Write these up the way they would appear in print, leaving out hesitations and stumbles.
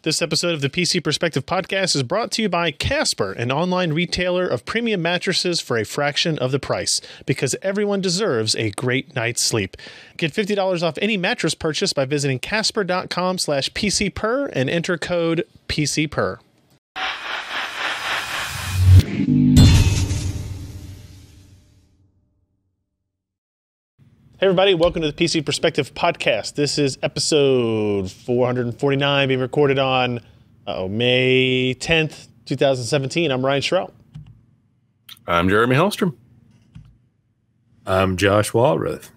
This episode of the PC Perspective Podcast is brought to you by Casper, an online retailer of premium mattresses for a fraction of the price, because everyone deserves a great night's sleep. Get $50 off any mattress purchase by visiting casper.com/PCPer and enter code PCPer. Hey everybody, welcome to the PC Perspective Podcast. This is episode 449 being recorded on May 10th, 2017. I'm Ryan Schrout. I'm Jeremy Hellstrom. I'm Josh Walrath.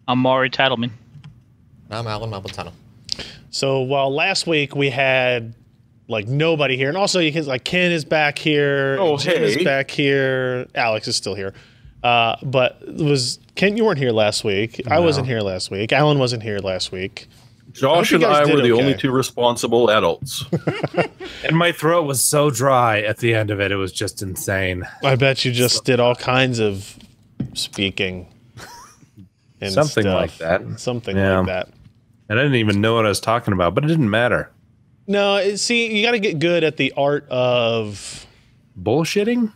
I'm Maury Tattleman. I'm Alan Malventano. So while last week we had like nobody here, and also you can like Ken is back here, Jim is back here, Alex is still here. But was Ken, you weren't here last week. No. I wasn't here last week. Alan wasn't here last week. Josh and I were the only two responsible adults. And my throat was so dry at the end of it. It was just insane. I bet you just did all kinds of speaking. And something stuff. like that. Something like that. And I didn't even know what I was talking about, but it didn't matter. No, see, you got to get good at the art of bullshitting.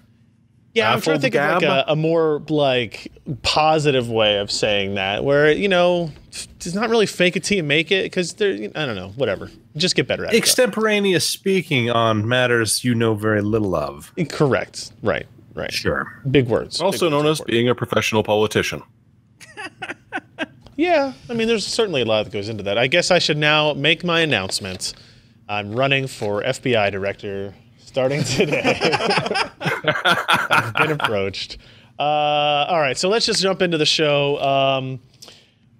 Yeah, I'm trying to think of like a more like positive way of saying that, where it's not really fake it till you make it, because I don't know, whatever. Just get better at it. Extemporaneous speaking on matters you know very little of. Correct. Right. Sure. Big words. Also known as being a professional politician. Yeah, I mean, there's certainly a lot that goes into that. I guess I should now make my announcement. I'm running for FBI director. Starting today. I've been approached. All right, so let's just jump into the show.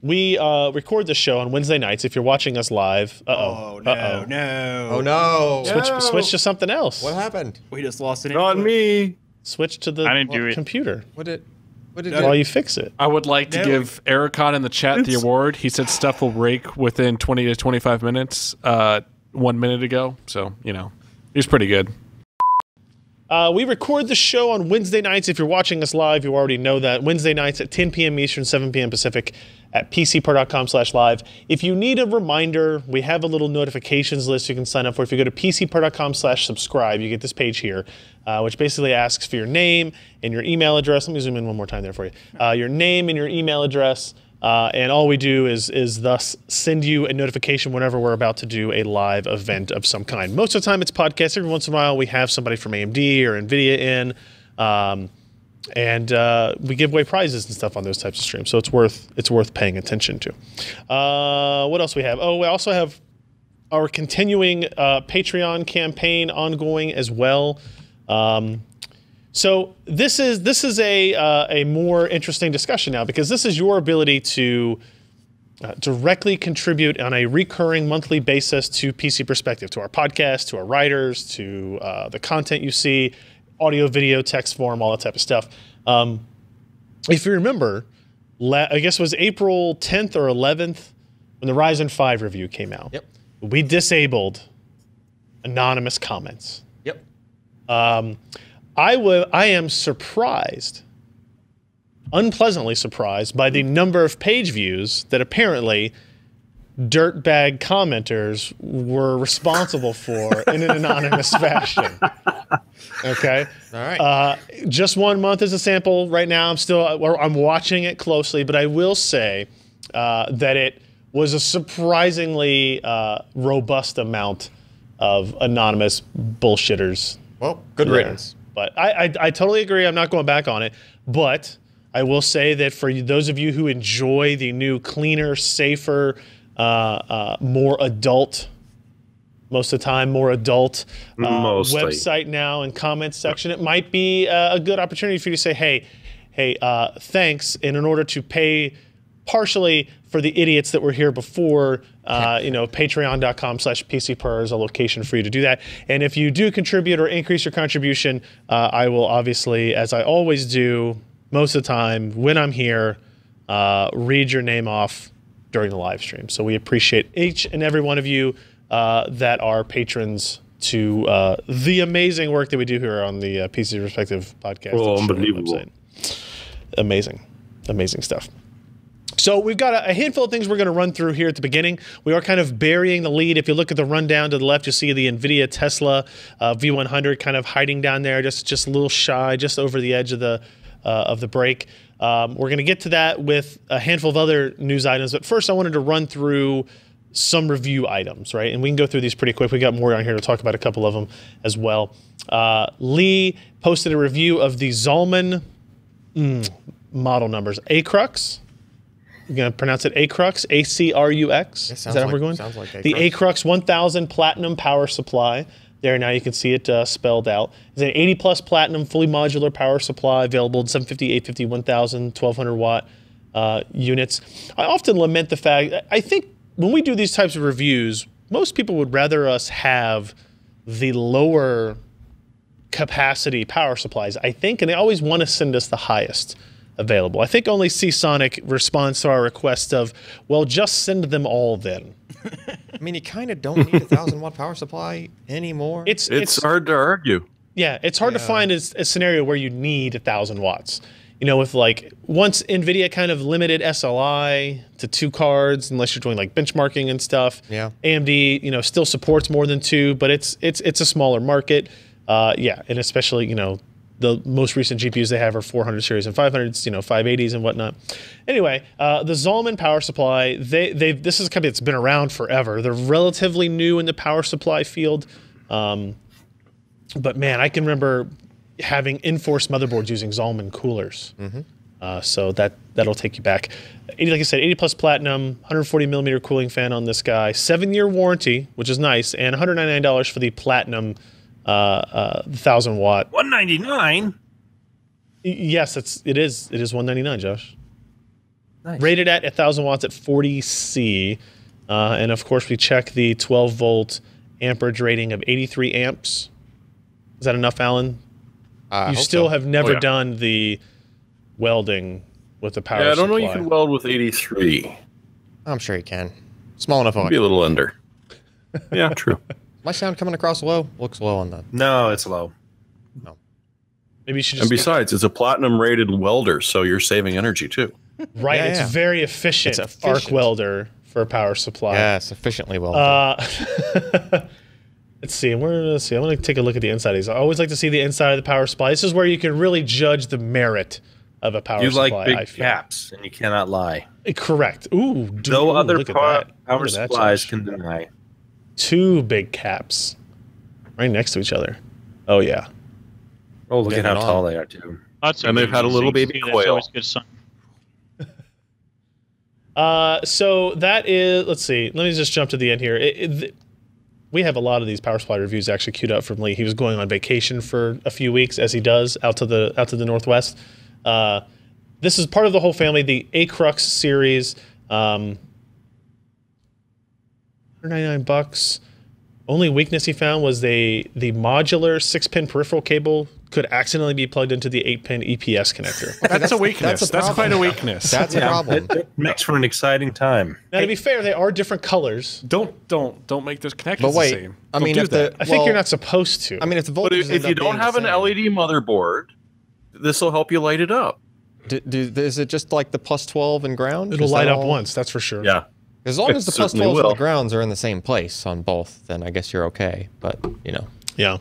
We record the show on Wednesday nights. If you're watching us live, Oh no! Switch to something else. What happened? We just lost an Not me. Switch to the computer. What did While you fix it. I would like to give Ericon in the chat the award. He said stuff will break within 20 to 25 minutes 1 minute ago. So, he was pretty good. We record the show on Wednesday nights. If you're watching us live, you already know that. Wednesday nights at 10 p.m. Eastern, 7 p.m. Pacific at pcper.com/live. If you need a reminder, we have a little notifications list you can sign up for. If you go to pcper.com/subscribe, you get this page here, which basically asks for your name and your email address. Let me zoom in one more time there for you. Your name and your email address. And all we do is thus send you a notification whenever we're about to do a live event of some kind. Most of the time it's podcasts. Every once in a while we have somebody from AMD or Nvidia in, and we give away prizes and stuff on those types of streams. So it's worth paying attention to. What else we have? Oh, we also have our continuing Patreon campaign ongoing as well. So this is a more interesting discussion now, because this is your ability to directly contribute on a recurring monthly basis to PC Perspective, to our podcast, to our writers, to the content you see, audio, video, text form, all that type of stuff. If you remember, I guess it was April 10th or 11th when the Ryzen 5 review came out. Yep. We disabled anonymous comments. Yep. I am surprised, unpleasantly surprised, by the number of page views that apparently dirtbag commenters were responsible for in an anonymous fashion. Okay? All right. Just 1 month as a sample right now. I'm watching it closely, but I will say that it was a surprisingly robust amount of anonymous bullshitters. Well, good riddance. But I totally agree. I'm not going back on it. But I will say that for those of you who enjoy the new, cleaner, safer, more adult, most of the time, more adult website now and comments section, it might be a good opportunity for you to say, hey, thanks. And in order to pay partially for the idiots that were here before, patreon.com/PCPer is a location for you to do that. And if you do contribute or increase your contribution, I will obviously, as I always do most of the time when I'm here, read your name off during the live stream. So we appreciate each and every one of you that are patrons to the amazing work that we do here on the PC Perspective podcast. Oh, unbelievable. Amazing stuff. So we've got a handful of things we're going to run through here at the beginning. We are kind of burying the lead. If you look at the rundown to the left, you see the Nvidia Tesla V100 kind of hiding down there, just a little shy, just over the edge of the break. We're going to get to that with a handful of other news items. But first, I wanted to run through some review items, right? And we can go through these pretty quick. We got more on here to talk about a couple of them as well. Lee posted a review of the Zalman model numbers. Acrux. You're going to pronounce it Acrux, A-C-R-U-X. Is that how we're going? Sounds like Acrux. The Acrux 1000 Platinum power supply. There now you can see it spelled out. It's an 80-plus Platinum fully modular power supply available in 750, 850, 1000, 1200-watt units. I often lament the fact, I think when we do these types of reviews, most people would rather us have the lower capacity power supplies, I think, and they always want to send us the highest available. I think only Seasonic responds to our request of, well, just send them all then. I mean, you kind of don't need a 1000-watt power supply anymore. It's hard to argue. Yeah, it's hard to find a scenario where you need 1000 watts. You know, with like, once NVIDIA kind of limited SLI to 2 cards, unless you're doing like benchmarking and stuff. Yeah. AMD, you know, still supports more than 2, but it's a smaller market. Yeah, and especially, you know, the most recent GPUs they have are 400 series and 500s, you know, 580s and whatnot. Anyway, the Zalman power supply, this is a company that's been around forever. They're relatively new in the power supply field. But man, I can remember having enforced motherboards using Zalman coolers. So that'll take you back. Like I said, 80 plus platinum, 140 millimeter cooling fan on this guy, 7-year warranty, which is nice, and $199 for the platinum 1000 watt. $199. Yes, it is $199, Josh. Nice. Rated at 1000 watts at 40C, and of course we check the 12 volt amperage rating of 83 amps. Is that enough, Alan? You still have never done the welding with the power supply. Yeah, I don't know you can weld with 83. I'm sure you can. Small enough. Be a little under. Yeah, true. My sound coming across low? Looks low on that. No, it's low. No. Maybe you should And just... besides, it's a platinum rated welder, so you're saving energy too. Right, it's very efficient. It's efficient. Arc welder for a power supply. Yeah, sufficiently well. Let's see. I'm going to take a look at the inside of these. I always like to see the inside of the power supply. This is where you can really judge the merit of a power supply. You like big caps, and you cannot lie. Correct. Ooh, no other power supplies can deny. 2 big caps right next to each other. Oh, yeah. Oh, look at how tall they are, too. And they've had a little baby quail. That's always good sign. So that is, let's see. Let me just jump to the end here. We have a lot of these power supply reviews actually queued up from Lee. He was going on vacation for a few weeks, as he does, out to the Northwest. This is part of the whole family, the Acrux series. $199. Only weakness he found was the modular 6-pin peripheral cable could accidentally be plugged into the 8-pin EPS connector. That's a weakness. That's quite a weakness. That's a problem. It makes for an exciting time. Now, to be fair, they are different colors. Don't make those connections But wait, the same. I mean, if I think you're not supposed to. I mean, if the But voltage if you don't have an LED motherboard, this will help you light it up. is it just like the plus 12 and ground? It'll Is light that up all? once, that's for sure. Yeah. As long as the plus certainly 12s and will. the grounds are in the same place on both, then I guess you're okay. But, you know. Yeah.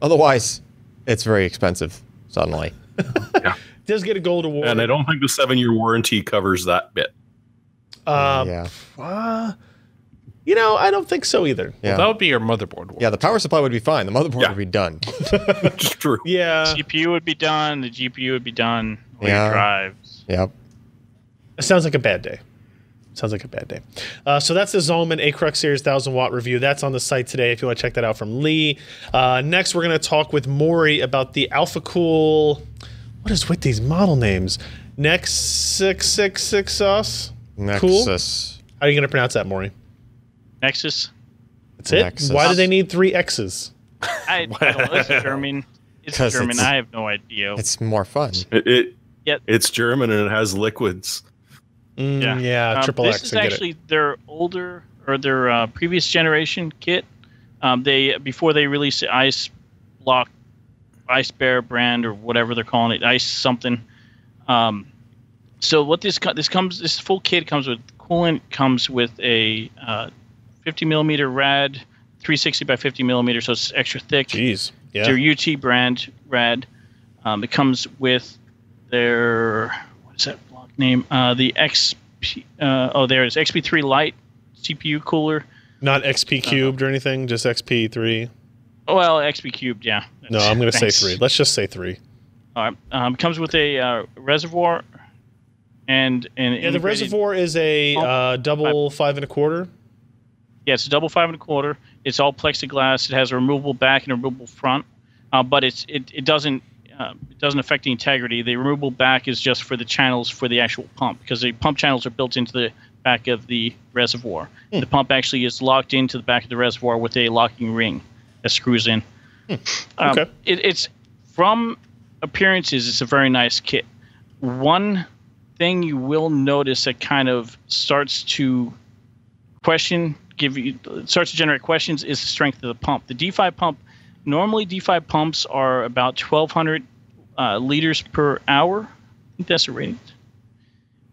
Otherwise, it's very expensive suddenly. Yeah. It does get a gold award. And I don't think the 7-year warranty covers that bit. Yeah. You know, I don't think so either. Yeah. That would be your motherboard. Yeah, the power supply would be fine. The motherboard would be done. It's true. Yeah. CPU would be done. The GPU would be done. All Yeah. your drives. Yep. It sounds like a bad day. Sounds like a bad day. So that's the Zalman Acrux Series 1000 watt review. That's on the site today if you want to check that out from Lee. Next, we're going to talk with Maury about the Alphacool. What is with these model names? NexXxos? Cool? Nexus. How are you going to pronounce that, Maury? Nexus. That's it? Nexus. Why do they need 3 X's? I don't know. It's German. It's 'Cause German. it's- I have no idea. It's more fun. It's German and it has liquids. Yeah, triple this X. is I get actually their older or their previous generation kit. Before they released the Ice Block, Ice Bear brand or whatever they're calling it, Ice something. So what this full kit comes with coolant, comes with a 50 millimeter rad, 360 by 50 millimeter, so it's extra thick. Jeez, yeah. It's their UT brand rad. It comes with their, what is that block name? The XP. There it is, XP3 Lite CPU cooler. Not XP cubed or anything, just XP3. Well, XP cubed, yeah. No, I'm going to say 3. Let's just say 3. All right. Comes with a reservoir. And the reservoir is a double 5 1/4. Yeah, it's a double 5 1/4. It's all plexiglass. It has a removable back and a removable front, but it doesn't affect the integrity. The removable back is just for the channels for the actual pump, because the pump channels are built into the back of the reservoir. The pump actually is locked into the back of the reservoir with a locking ring that screws in. Okay. It's from appearances, it's a very nice kit. One thing you will notice that kind of starts to generate questions is the strength of the pump. The D5 pump, normally D5 pumps are about 1,200 liters per hour. I think that's a rating.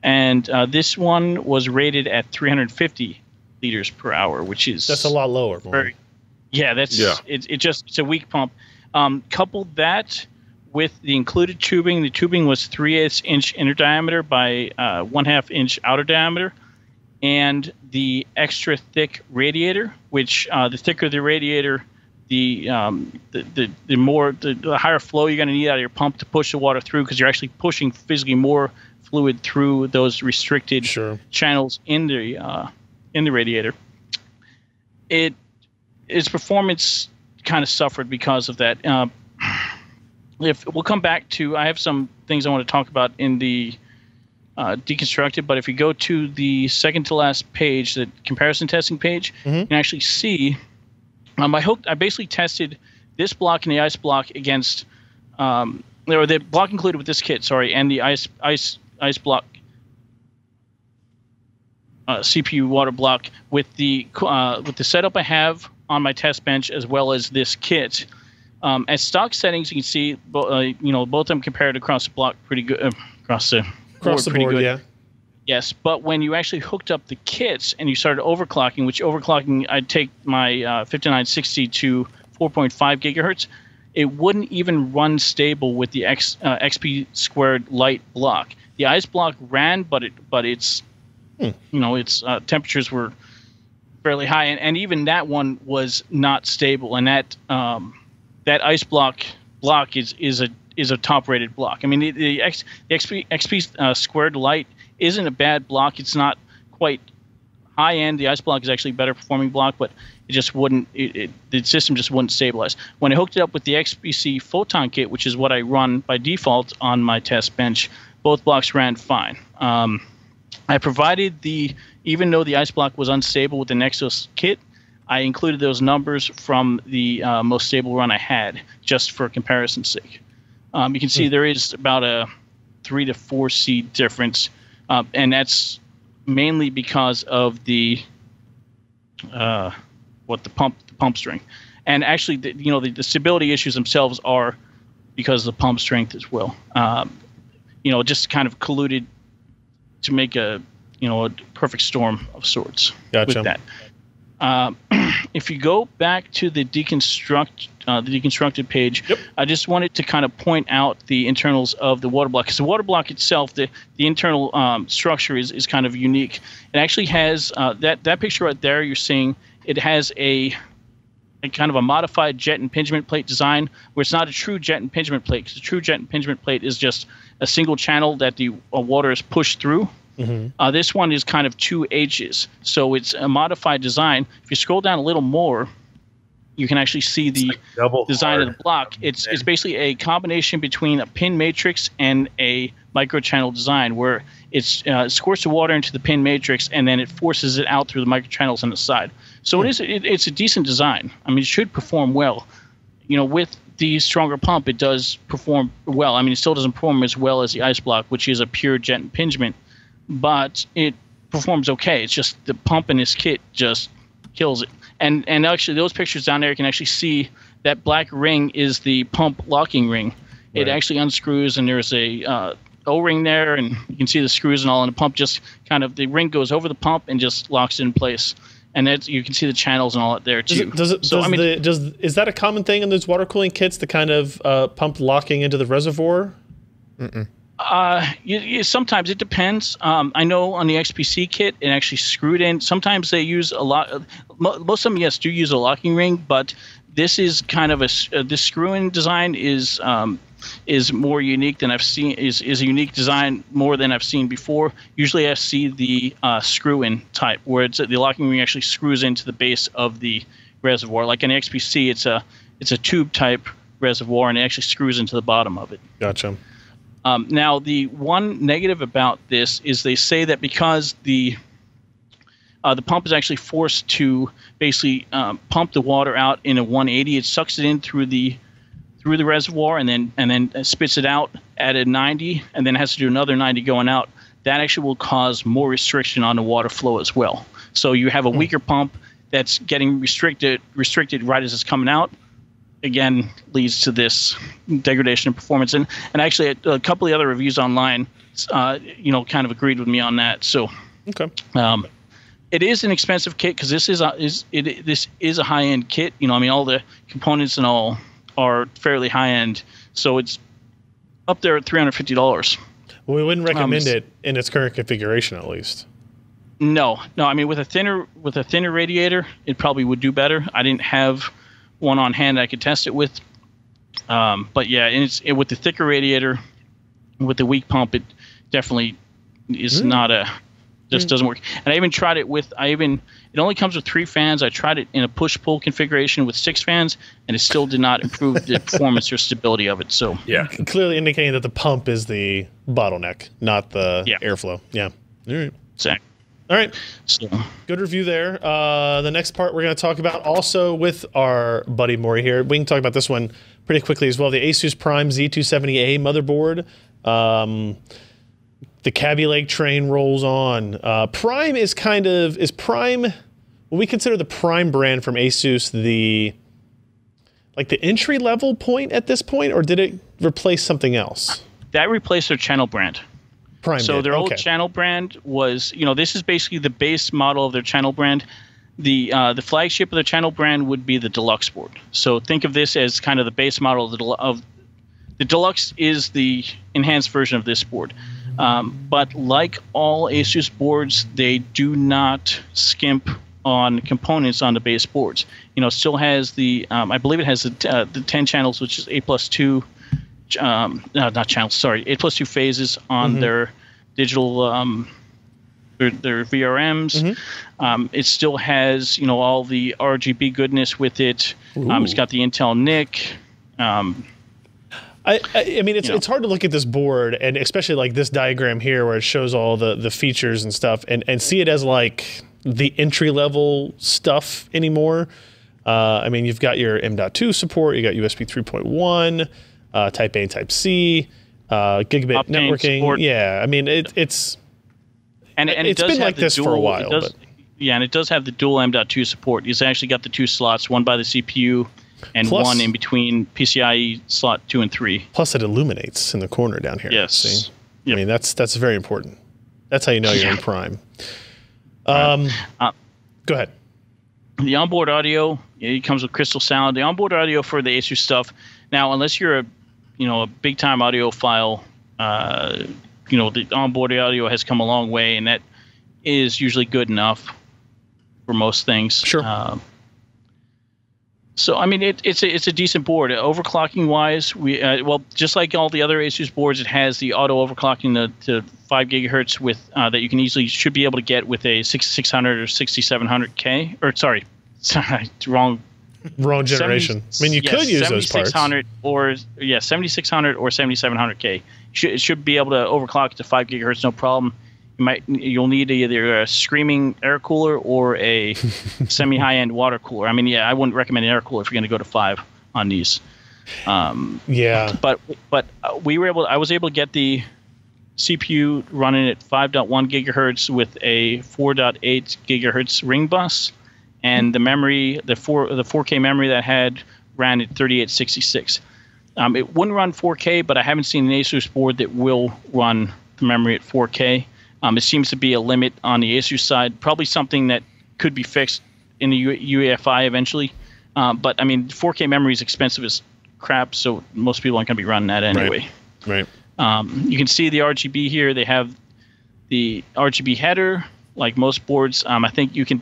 And this one was rated at 350 liters per hour, which is that's a lot lower. It's a weak pump. Coupled that with the included tubing. The tubing was 3/8 inch inner diameter by 1/2 inch outer diameter, and the extra thick radiator. Which the thicker the radiator, the higher flow you're going to need out of your pump to push the water through, because you're actually pushing physically more fluid through those restricted channels in the radiator. Its performance kind of suffered because of that. If we'll come back to, I have some things I want to talk about in the deconstructed, but if you go to the second to last page, the comparison testing page, you can actually see. I basically tested this block and the ice block against, or the block included with this kit, and the ice block CPU water block with the setup I have on my test bench, as well as this kit. At stock settings, you can see both of them compared across the block pretty good, across the board, good. Yeah. Yes, but when you actually hooked up the kits and you started overclocking, which overclocking, I'd take my 5960 to 4.5 gigahertz, it wouldn't even run stable with the XP squared light block. The ice block ran, but its temperatures were fairly high, and even that one was not stable. And that ice block is a top rated block. I mean, the XP squared light isn't a bad block. It's not quite high end. The ice block is actually a better performing block, but it just wouldn't. The system just wouldn't stabilize. When I hooked it up with the XPC Photon kit, which is what I run by default on my test bench, both blocks ran fine. I provided even though the ice block was unstable with the NexXxos kit, I included those numbers from the most stable run I had, just for comparison's sake. You can see there is about a 3 to 4 C difference, and that's mainly because of the pump strength. And actually, the stability issues themselves are because of the pump strength as well. Just kind of colluded to make a perfect storm of sorts with that. If you go back to the deconstructed page, I just wanted to kind of point out the internals of the water block, because the water block itself, the internal structure is kind of unique. It actually has that picture right there you're seeing. It has a kind of a modified jet impingement plate design, where it's not a true jet impingement plate, because the true jet impingement plate is just a single channel that the water is pushed through. This one is kind of 2 H's, so it's a modified design. If you scroll down a little more, you can actually see the design of the block. It's basically a combination between a pin matrix and a microchannel design, where it squirts the water into the pin matrix and then it forces it out through the microchannels on the side. So it's a decent design. I mean, it should perform well. With the stronger pump, it does perform well. I mean, it still doesn't perform as well as the ice block, which is a pure jet impingement, but it performs okay. It's just the pump in this kit just kills it. And actually, those pictures down there, you can actually see that black ring is the pump locking ring. It actually unscrews, and there's a O-ring there, and you can see the screws and all, and the pump just kind of, the ring goes over the pump and just locks it in place. And you can see the channels and all that there too. Is that a common thing in those water cooling kits, the kind of pump locking into the reservoir? Sometimes it depends. I know on the XPC kit, it actually screwed in. Sometimes they use a lot. Most of them, yes, do use a locking ring, but this is kind of this screw-in design is more unique than I've seen. Is a unique design more than I've seen before. Usually, I see the screw-in type, where the locking ring actually screws into the base of the reservoir. Like in XPC, it's a tube type reservoir, and it actually screws into the bottom of it. Gotcha. Now, the one negative about this is they say that because the pump is actually forced to basically pump the water out in a 180, it sucks it in through the reservoir and then spits it out at a 90, and then has to do another 90 going out. That actually will cause more restriction on the water flow as well. So you have a weaker pump that's getting restricted right as it's coming out. Again, leads to this degradation in performance, and actually a couple of the other reviews online, kind of agreed with me on that. So, okay, it is an expensive kit because this is a high end kit. All the components and all are fairly high end, so it's up there at $350. Well, we wouldn't recommend it in its current configuration, at least. No. With a thinner radiator, it probably would do better. I didn't have one on hand I could test it with, but yeah, and with the thicker radiator, with the weak pump, it definitely is just doesn't work. And I even tried it with it only comes with 3 fans. I tried it in a push-pull configuration with 6 fans, and it still did not improve the performance or stability of it. So yeah, clearly indicating that the pump is the bottleneck, not the airflow. Yeah, all right, exactly. All right, so good review there. The next part we're going to talk about also with our buddy Maury here. We can talk about this one pretty quickly as well. The Asus Prime Z270-A motherboard. The Cabby Lake train rolls on. Prime is Prime. Will we consider the Prime brand from Asus the entry level point at this point, or did it replace something else? That replaced their channel brand. Prime so did. Their old channel brand was, this is basically the base model of their channel brand. The flagship of their channel brand would be the Deluxe board. So think of this as kind of the base model of the Deluxe is the enhanced version of this board. But like all Asus boards, they do not skimp on components on the base boards. It still has I believe it has the 10 channels, which is 8+2. Not channels, sorry, 8+2 phases on their digital, their VRMs. It still has, all the RGB goodness with it. It's got the Intel NIC. I mean, it's hard to look at this board, and especially like this diagram here where it shows all the features and stuff, and see it as like the entry-level stuff anymore. I mean, you've got your M.2 support, you got USB 3.1, Type A and Type C, gigabit networking. Support. Yeah, I mean, it's been like this for a while. Yeah, and it does have the dual M.2 support. It's actually got the 2 slots, one by the CPU and one in between PCIe slot 2 and 3. Plus, it illuminates in the corner down here. Yes. See? Yep. I mean, that's very important. That's how you know you're in Prime. Go ahead. The onboard audio, it comes with crystal sound. The onboard audio for the Asus stuff. Now, unless you're a big time audiophile, the onboard audio has come a long way, and that is usually good enough for most things. Sure. So I mean, it's a decent board. Overclocking wise, just like all the other Asus boards, it has the auto overclocking to 5 gigahertz with that you should be able to get with a 6600 or 6700K. Or sorry, wrong generation. I mean, you could use those parts. 7600 or 7700K. It should be able to overclock to 5 gigahertz, no problem. You'll need either a screaming air cooler or a semi-high-end water cooler. I mean, I wouldn't recommend an air cooler if you're going to go to 5 on these. But I was able to get the CPU running at 5.1 gigahertz with a 4.8 gigahertz ring bus, and the memory, the 4K memory that I had ran at 3866. It wouldn't run 4K, but I haven't seen an Asus board that will run the memory at 4K. It seems to be a limit on the Asus side, probably something that could be fixed in the UEFI eventually. But I mean, 4K memory is expensive as crap, so most people aren't going to be running that anyway. Right. You can see the RGB here. They have the RGB header, like most boards. I think you can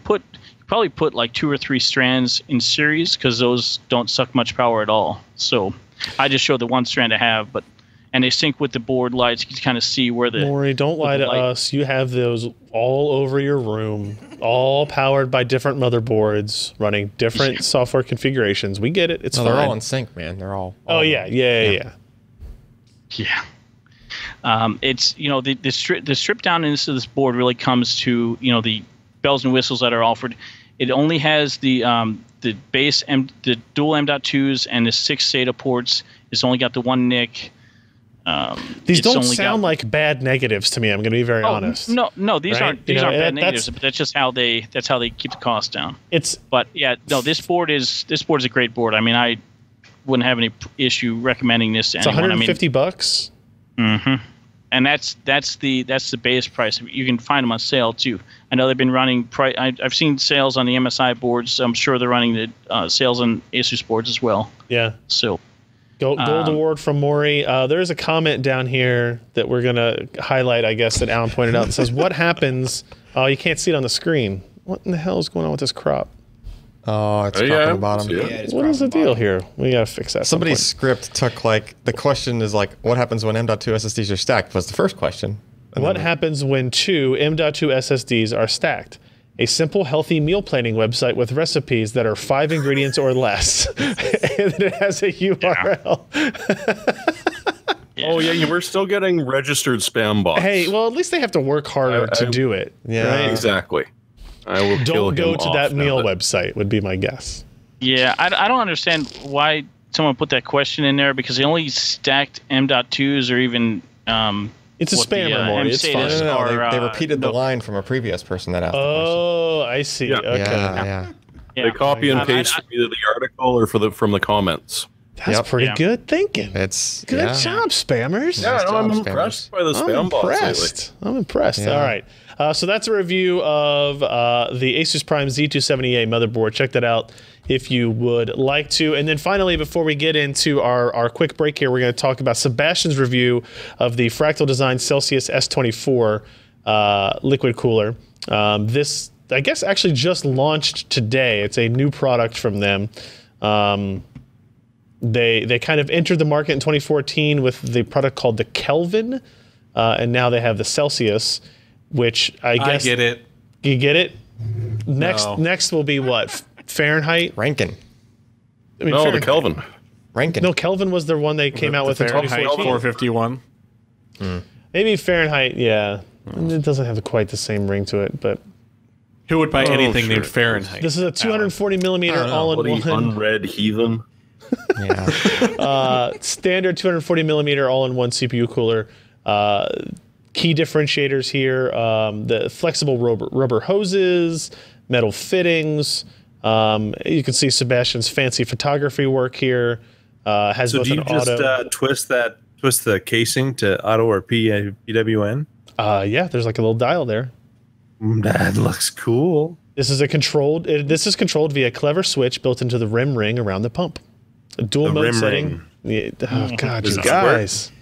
probably put like 2 or 3 strands in series because those don't suck much power at all. So I just show the one strand I have, and they sync with the board lights. You can kind of see where the Maury, don't lie to us. You have those all over your room, all powered by different motherboards, running different software configurations. We get it. It's fine. They're all in sync, man. They're all. Yeah. Yeah. It's the strip down into this board really comes to the bells and whistles that are offered. It only has the base the dual M.2s and the 6 SATA ports. It's only got the 1 NIC. These don't sound like bad negatives to me. I'm going to be very honest. No, these aren't bad negatives. But that's just how they keep the cost down. This board is a great board. I mean, I wouldn't have any issue recommending this to anyone. It's $150. Mm-hmm. And that's the base price. You can find them on sale too. I know they've been running. I've seen sales on the MSI boards. I'm sure they're running the sales on Asus boards as well. Yeah. So. Gold award from Maury. There's a comment down here that we're going to highlight, I guess, that Alan pointed out. That says, what happens... Oh, you can't see it on the screen. What in the hell is going on with this crop? Oh, it's cropping the bottom. What is the deal here? We got to fix that. Somebody's script took, the question is, what happens when M.2 SSDs are stacked was the first question. What happens when 2 M.2 SSDs are stacked? A simple, healthy meal planning website with recipes that are 5 ingredients or less. And it has a URL. Oh, yeah, we're still getting registered spam bots. Hey, well, at least they have to work harder to do it. Yeah, right? Exactly. I will don't go to that meal website, would be my guess. Yeah, I don't understand why someone put that question in there, because the only stacked M.2s or even... it's a spammer, Maury. It's fine. No, they repeated the line from a previous person that asked the question. Oh, I see. Yeah. Okay. Yeah. They copy and paste from either the article or from the comments. That's pretty good thinking. It's good job, spammers. Yeah, I'm impressed by the spam bots lately. I'm impressed. Yeah. All right. So that's a review of the Asus Prime Z270-A motherboard. Check that out if you would like to. And then finally, before we get into our quick break here, we're going to talk about Sebastian's review of the Fractal Design Celsius S24 liquid cooler. This, I guess, actually just launched today. It's a new product from them. They kind of entered the market in 2014 with the product called the Kelvin, and now they have the Celsius, which I guess... I get it. You get it? Next will be what? Fahrenheit? Rankin. I mean, no, Fahrenheit. the Kelvin. Rankin. No, Kelvin was the one they came out with in Fahrenheit 2014. 451. Maybe Fahrenheit, yeah. It doesn't have quite the same ring to it, but... Who would buy anything named Fahrenheit? This is a 240 millimeter all-in-one... What are you, unread heathen? Yeah. Standard 240 millimeter all-in-one CPU cooler. Key differentiators here: the flexible rubber hoses, metal fittings. You can see Sebastian's fancy photography work here. Has so both do you an just auto. twist the casing to auto or PWN? Yeah, there's like a little dial there. That looks cool. This is This is controlled via a clever switch built into the rim ring around the pump. A dual mode setting. Yeah, oh God, you guys!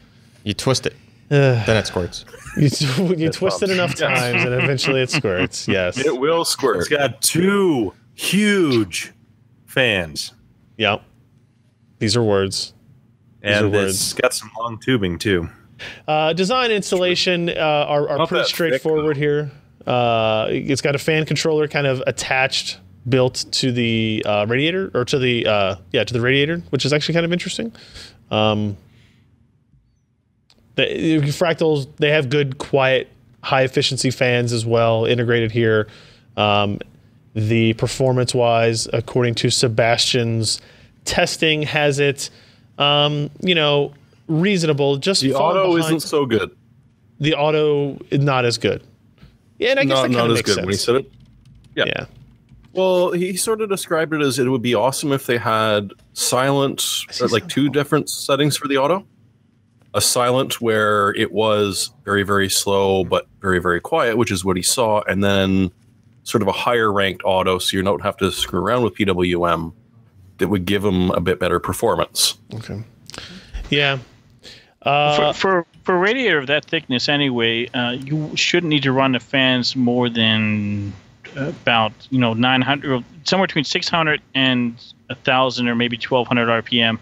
You twist it, then it squirts. You twist it enough times, and eventually it squirts. Yes, it will squirt. It's got 2 huge fans. Yep. These are words. And it's got some long tubing too. Design and installation are pretty straightforward here. It's got a fan controller kind of attached, built to the radiator, or to the radiator, which is actually kind of interesting. The Fractals, they have good, quiet, high efficiency fans as well integrated here. The performance-wise, according to Sebastian's testing, has it, reasonable. Just the auto isn't so good. The auto is not as good. Yeah, and I guess that kind of makes sense. When he said it. Yeah. Well, he sort of described it as it would be awesome if they had silent, like two different settings for the auto. A silent where it was very, very slow, but very, very quiet, which is what he saw. And then sort of a higher ranked auto, so you don't have to screw around with PWM, that would give him a bit better performance. Okay. Yeah. For radiator of that thickness anyway, you shouldn't need to run the fans more than about 900, somewhere between 600 and 1,000 or maybe 1,200 RPM.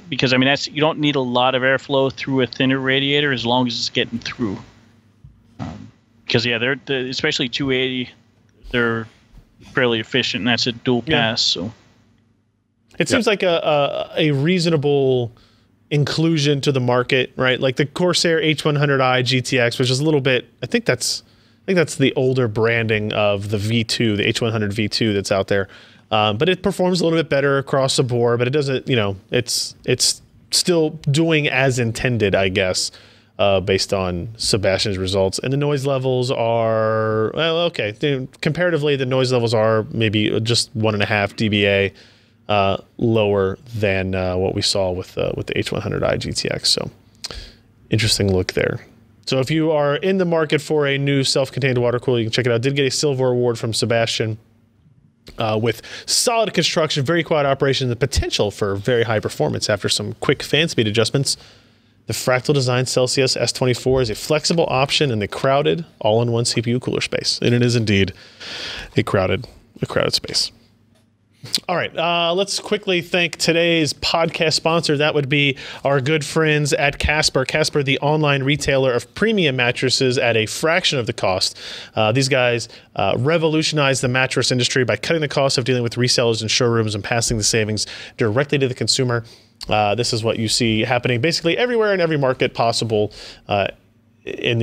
Because I mean you don't need a lot of airflow through a thinner radiator as long as it's getting through. Because they're especially 280, they're fairly efficient, and that's a dual pass. So it seems like a reasonable inclusion to the market, right? Like the Corsair H100i GTX, which is a little bit. I think that's the older branding of the V2, the H100 V2 that's out there. But it performs a little bit better across the board, but it doesn't, it's still doing as intended, I guess, based on Sebastian's results. And the noise levels are, well, okay. Comparatively, the noise levels are maybe just 1.5 dBA lower than what we saw with the H100i GTX. So interesting look there. So if you are in the market for a new self-contained water cooler, you can check it out. Did get a silver award from Sebastian. With solid construction, very quiet operation, and the potential for very high performance after some quick fan speed adjustments. The Fractal Design Celsius S24 is a flexible option in the crowded, all-in-one CPU cooler space. And it is indeed a crowded space. All right, let's quickly thank today's podcast sponsor. That would be our good friends at Casper. Casper, the online retailer of premium mattresses at a fraction of the cost. These guys revolutionized the mattress industry by cutting the cost of dealing with resellers and showrooms and passing the savings directly to the consumer. This is what you see happening basically everywhere in every market possible in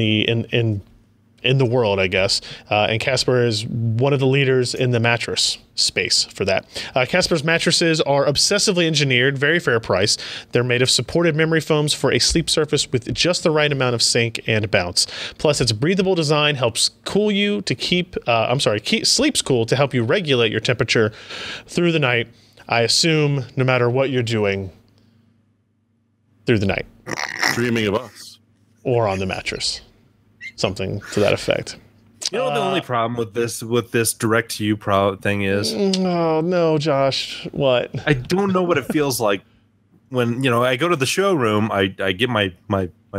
the world, I guess. And Casper is one of the leaders in the mattress space for that. Casper's mattresses are obsessively engineered, very fair price. They're made of supported memory foams for a sleep surface with just the right amount of sink and bounce. Plus, its breathable design helps cool you to sleeps cool to help you regulate your temperature through the night. I assume no matter what you're doing through the night. Dreaming of us. Or on the mattress. Something to that effect. You know what the only problem with this direct to you thing is? Oh no, Josh. What? I don't know what it feels like when I go to the showroom. I get my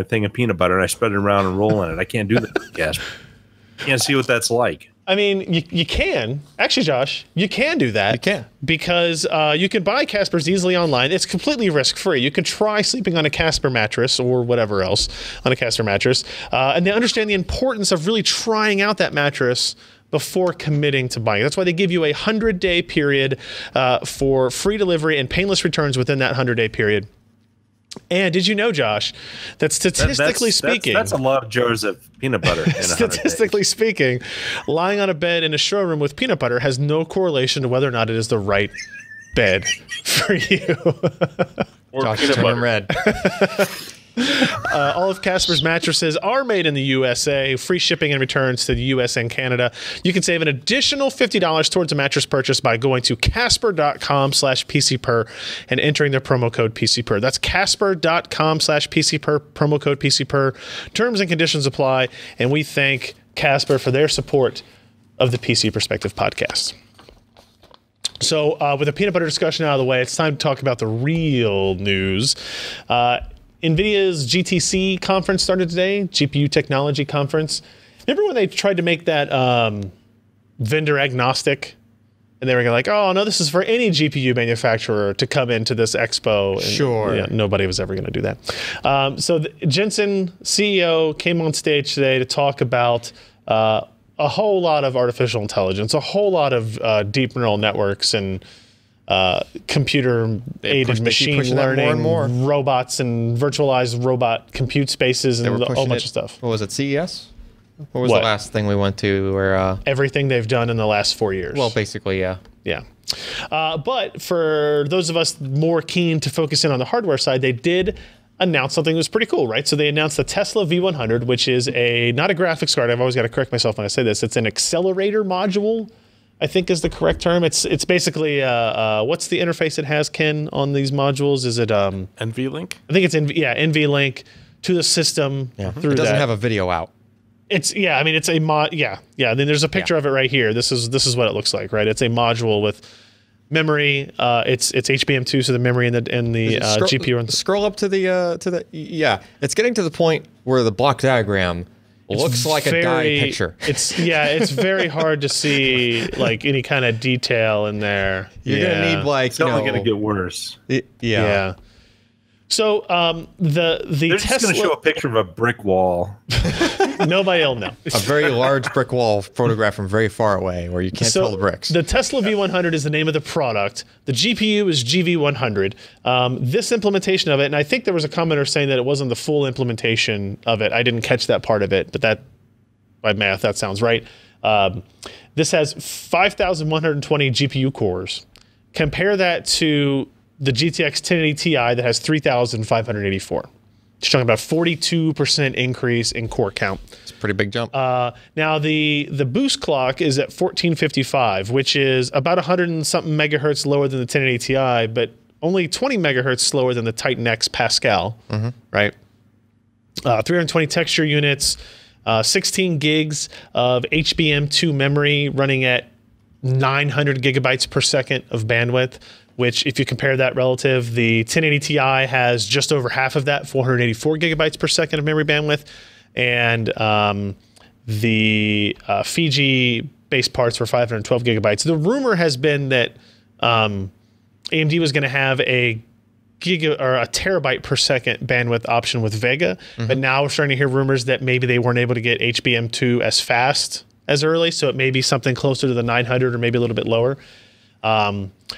thing of peanut butter and I spread it around and roll in it. I can't do that, Casper. Can't see what that's like. I mean, you can. Actually, Josh, you can do that. You can. Because you can buy Caspers easily online. It's completely risk-free. You can try sleeping on a Casper mattress or whatever else on a Casper mattress. And they understand the importance of really trying out that mattress before committing to buying it. That's why they give you a 100-day period for free delivery and painless returns within that 100-day period. And did you know, Josh, that statistically speaking... That's a lot of jars of peanut butter in statistically speaking, lying on a bed in a showroom with peanut butter has no correlation to whether or not it is the right bed for you. Or Josh, peanut turn butter. red. All of Casper's mattresses are made in the USA. Free shipping and returns to the US and Canada. You can save an additional $50 towards a mattress purchase by going to casper.com/PCPer and entering the promo code PCPer. That's casper.com/PCPer, promo code PCPer. Terms and conditions apply. And we thank Casper for their support of the PC Perspective podcast. So with the peanut butter discussion out of the way, it's time to talk about the real news. NVIDIA's GTC conference started today, GPU Technology Conference. Remember when they tried to make that vendor agnostic? And they were like, oh, no, this is for any GPU manufacturer to come into this expo. And, Sure. Yeah, nobody was ever going to do that. So Jensen, CEO, came on stage today to talk about a whole lot of artificial intelligence, a whole lot of deep neural networks and computer-aided machine learning, more and more. robots and virtualized robot compute spaces and a whole bunch of stuff. What was it, CES? What was the last thing we went to where... Everything they've done in the last 4 years. well, basically, yeah. Yeah. But for those of us more keen to focus in on the hardware side, they did announce something that was pretty cool, right? So they announced the Tesla V100, which is not a graphics card. I've always got to correct myself when I say this. It's an accelerator module I think is the correct term. It's basically what's the interface it has, Ken, on these modules? Is it NVLink? I think it's NVLink to the system. Yeah. Through It doesn't that. have a video out. It's I mean it's a mod. Yeah. Then there's a picture of it right here. This is what it looks like, right? It's a module with memory. It's HBM2, so the memory and the GPU runs. Scroll up to the yeah. It's getting to the point where the block diagram looks like a die picture. It's very hard to see like any kind of detail in there. You're gonna need like It's only going to get worse. Yeah. So the They're just Tesla, going to show a picture of a brick wall. nobody will know. a very large brick wall photographed from very far away where you can't tell the bricks. The Tesla V100 is the name of the product. The GPU is GV100. This implementation of it, and I think there was a commenter saying that it wasn't the full implementation of it. I didn't catch that part of it, but that, by math, that sounds right. This has 5,120 GPU cores. Compare that to the GTX 1080 Ti that has 3,584. You're talking about 42% increase in core count. It's a pretty big jump. Now the boost clock is at 1455, which is about 100 and something megahertz lower than the 1080 Ti, but only 20 megahertz slower than the Titan X Pascal, right? 320 texture units, 16 gigs of HBM2 memory running at 900 gigabytes per second of bandwidth, which if you compare that relative, the 1080 Ti has just over half of that, 484 gigabytes per second of memory bandwidth. And the Fiji base parts were 512 gigabytes. The rumor has been that AMD was going to have a terabyte per second bandwidth option with Vega, but now we're starting to hear rumors that maybe they weren't able to get HBM2 as fast as early, so it may be something closer to the 900 or maybe a little bit lower.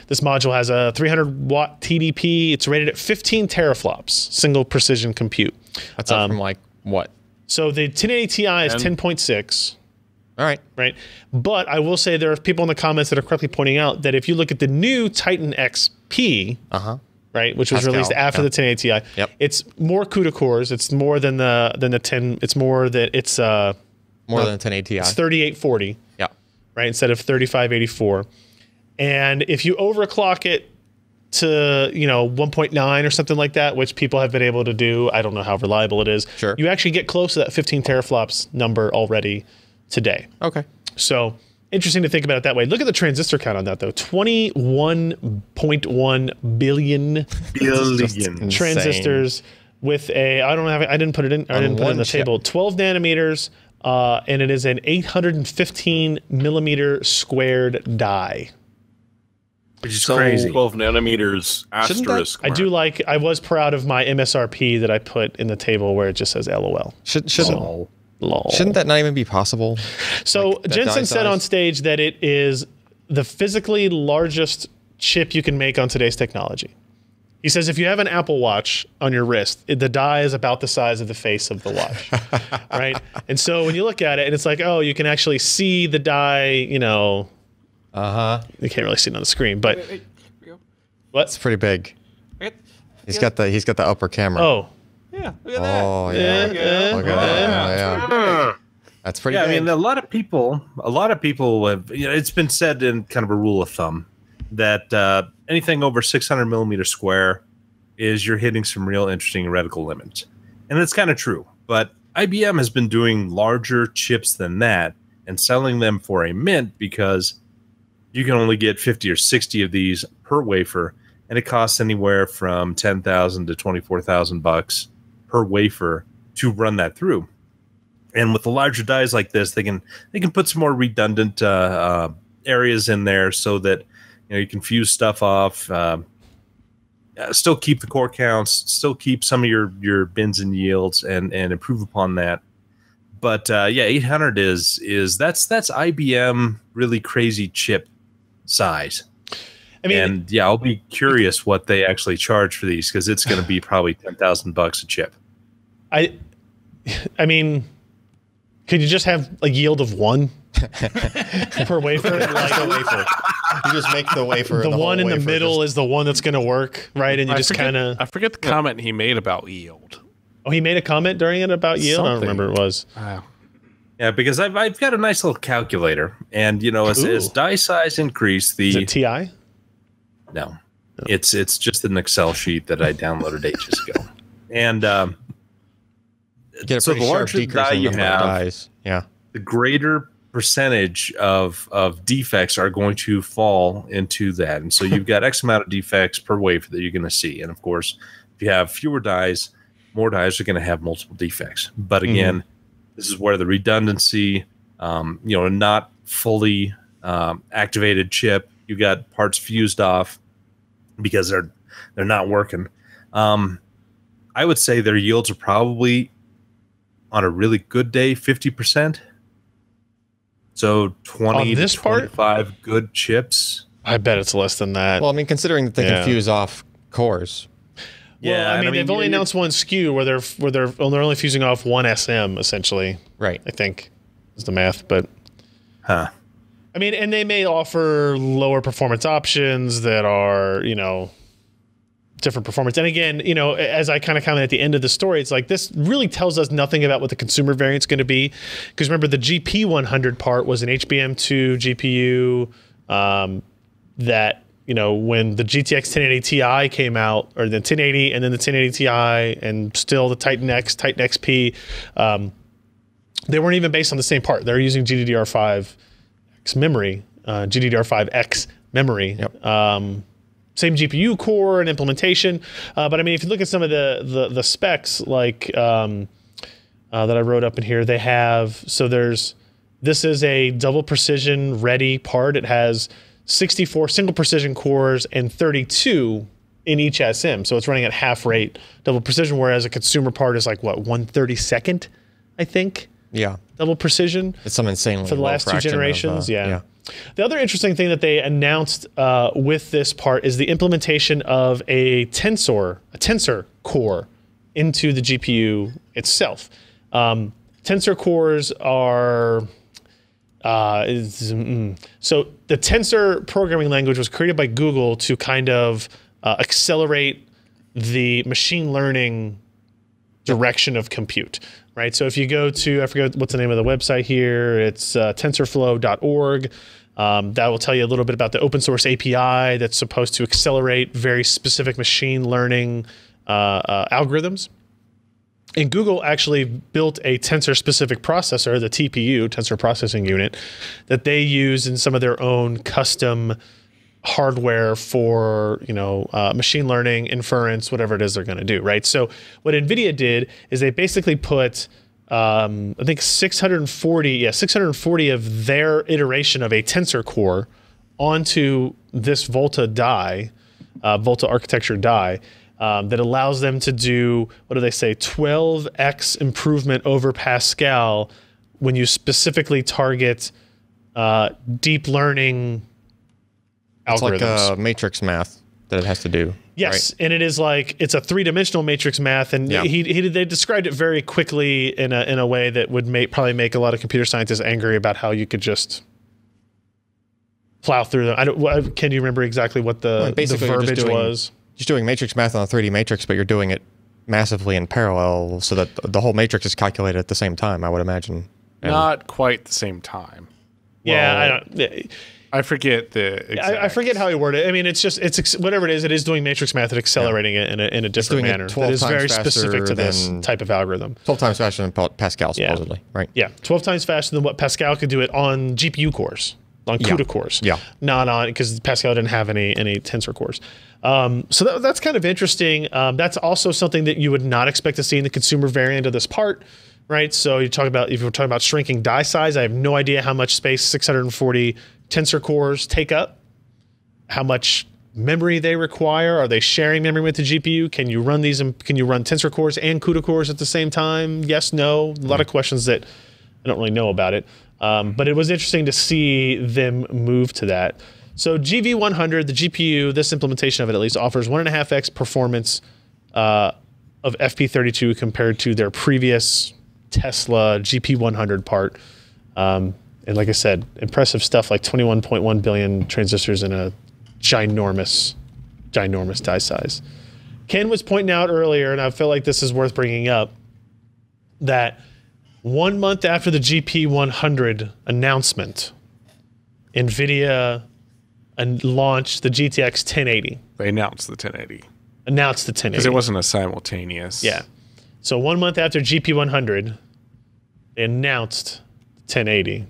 This module has a 300 watt TDP. It's rated at 15 teraflops, single precision compute. That's up from like what? So the 1080 Ti is 10.6. All right. Right. But I will say there are people in the comments that are correctly pointing out that if you look at the new Titan XP, right, which was Pascal, released after the 1080 Ti, it's more CUDA cores. It's more than the 10. It's more that it's more than the 1080 Ti. It's 3840. Yeah. Right, instead of 3584. And if you overclock it to 1.9 or something like that, which people have been able to do, I don't know how reliable it is. Sure. You actually get close to that 15 teraflops number already today. Okay. So interesting to think about it that way. Look at the transistor count on that though. 21.1 billion transistors with a I didn't put it in the table. 12 nanometers and it is an 815 millimeter squared die. Which is crazy. 12 nanometers asterisk. I was proud of my MSRP that I put in the table where it just says LOL. Shouldn't Lol. that not even be possible? So Like Jensen said on stage that it is the physically largest chip you can make on today's technology. He says if you have an Apple Watch on your wrist, the die is about the size of the face of the watch, right? And so when you look at it, and it's like, oh, you can actually see the die, You can't really see it on the screen, but what? It's pretty big. He's got the upper camera. Oh. Yeah, look at that. Oh yeah. Look at that. Yeah. That's pretty big. I mean, a lot of people have, it's been said in kind of a rule of thumb that anything over 600 millimeter square is you're hitting some real interesting reticle limits. And that's kind of true. But IBM has been doing larger chips than that and selling them for a mint because you can only get 50 or 60 of these per wafer, and it costs anywhere from $10,000 to $24,000 per wafer to run that through. And with the larger dies like this, they can put some more redundant areas in there so that you can fuse stuff off, still keep the core counts, still keep some of your bins and yields, and improve upon that. But 800 is that's IBM really crazy chip size. I mean, and I'll be curious what they actually charge for these because it's going to be probably $10,000 a chip. I mean, could you just have a yield of one per wafer? You just make the wafer. The one in the middle is the one that's going to work, right? And you just kind of. I forget the comment he made about yield. Oh, he made a comment during it about yield. I don't remember what it was. Yeah, because I've got a nice little calculator, and you know, as die size increase, the Is it TI? No, it's just an Excel sheet that I downloaded ages ago, and Get a so pretty the sharp larger the decrease die in you number of have, dies. Yeah. the greater percentage of defects are going to fall into that, and so you've got X amount of defects per wafer that you're going to see, and of course, if you have fewer dies, more dies are going to have multiple defects. But again, this is where the redundancy, you know, not fully activated chip, you got parts fused off because they're not working. I would say their yields are probably on a really good day 50%. So 20 to 25 good chips. I bet it's less than that. Well, I mean, considering that they can fuse off cores. Yeah, I mean, they've only announced one SKU where they're only fusing off one SM essentially. Right. I think is the math, but I mean, and they may offer lower performance options that are, you know, different performance. And again, you know, as I kind of comment at the end of the story, it's like this really tells us nothing about what the consumer variant's going to be. Because remember, the GP100 part was an HBM2 GPU that, you know, when the GTX 1080 Ti came out, or the 1080 and then the 1080 Ti and still the Titan X, Titan XP, they weren't even based on the same part. They're using GDDR5X memory, GDDR5X memory. Yep. Same GPU core and implementation, but I mean, if you look at some of the specs, like that I wrote up in here, they have, so this is a double precision ready part. It has 64 single precision cores and 32 in each SM, so it's running at half rate double precision, whereas a consumer part is like what, 1/32, I think. Yeah, double precision. It's some insanely for the last two generations. Yeah. The other interesting thing that they announced with this part is the implementation of a tensor core into the GPU itself. Tensor cores are so the tensor programming language was created by Google to kind of accelerate the machine learning direction of compute. Right, so if you go to, I forget what's the name of the website here, it's tensorflow.org. That will tell you a little bit about the open source API that's supposed to accelerate very specific machine learning algorithms. And Google actually built a tensor-specific processor, the TPU, Tensor Processing Unit, that they use in some of their own custom hardware for, you know, machine learning, inference, whatever it is they're going to do, right? So what Nvidia did is they basically put, I think 640 of their iteration of a tensor core onto this Volta die, Volta architecture die, that allows them to do, what do they say, 12x improvement over Pascal when you specifically target deep learning algorithms. It's like matrix math that it has to do. Yes, right? And it is like, it's a three-dimensional matrix math, and they described it very quickly in a way that would probably make a lot of computer scientists angry about how you could just plow through them. Can you remember exactly what the verbiage was? Just doing matrix math on a 3D matrix, but you're doing it massively in parallel so that the whole matrix is calculated at the same time, I would imagine. And not quite the same time. Yeah, well, I forget the exact. I forget how he worded it. I mean, it's whatever it is doing matrix math and accelerating it in a different manner. That is very specific to this type of algorithm. 12 times faster than Pascal, supposedly, right? Yeah, 12 times faster than what Pascal could do it on GPU cores, on CUDA cores. Yeah. Not on, because Pascal didn't have any tensor cores. So that's kind of interesting. That's also something that you would not expect to see in the consumer variant of this part, right? So if you're talking about shrinking die size, I have no idea how much space 640 tensor cores take up, how much memory they require. Are they sharing memory with the GPU? Can you run these? Can you run tensor cores and CUDA cores at the same time? Yes, no. A lot of questions that I don't really know about it. But it was interesting to see them move to that. So GV100, the GPU, this implementation of it at least, offers 1.5x performance of FP32 compared to their previous Tesla GP100 part. And like I said, impressive stuff like 21.1 billion transistors in a ginormous die size. Ken was pointing out earlier, and I feel like this is worth bringing up, that 1 month after the GP100 announcement, Nvidia launched the GTX 1080. They announced the 1080. Announced the 1080. Because it wasn't a simultaneous. Yeah. So 1 month after GP100, they announced 1080.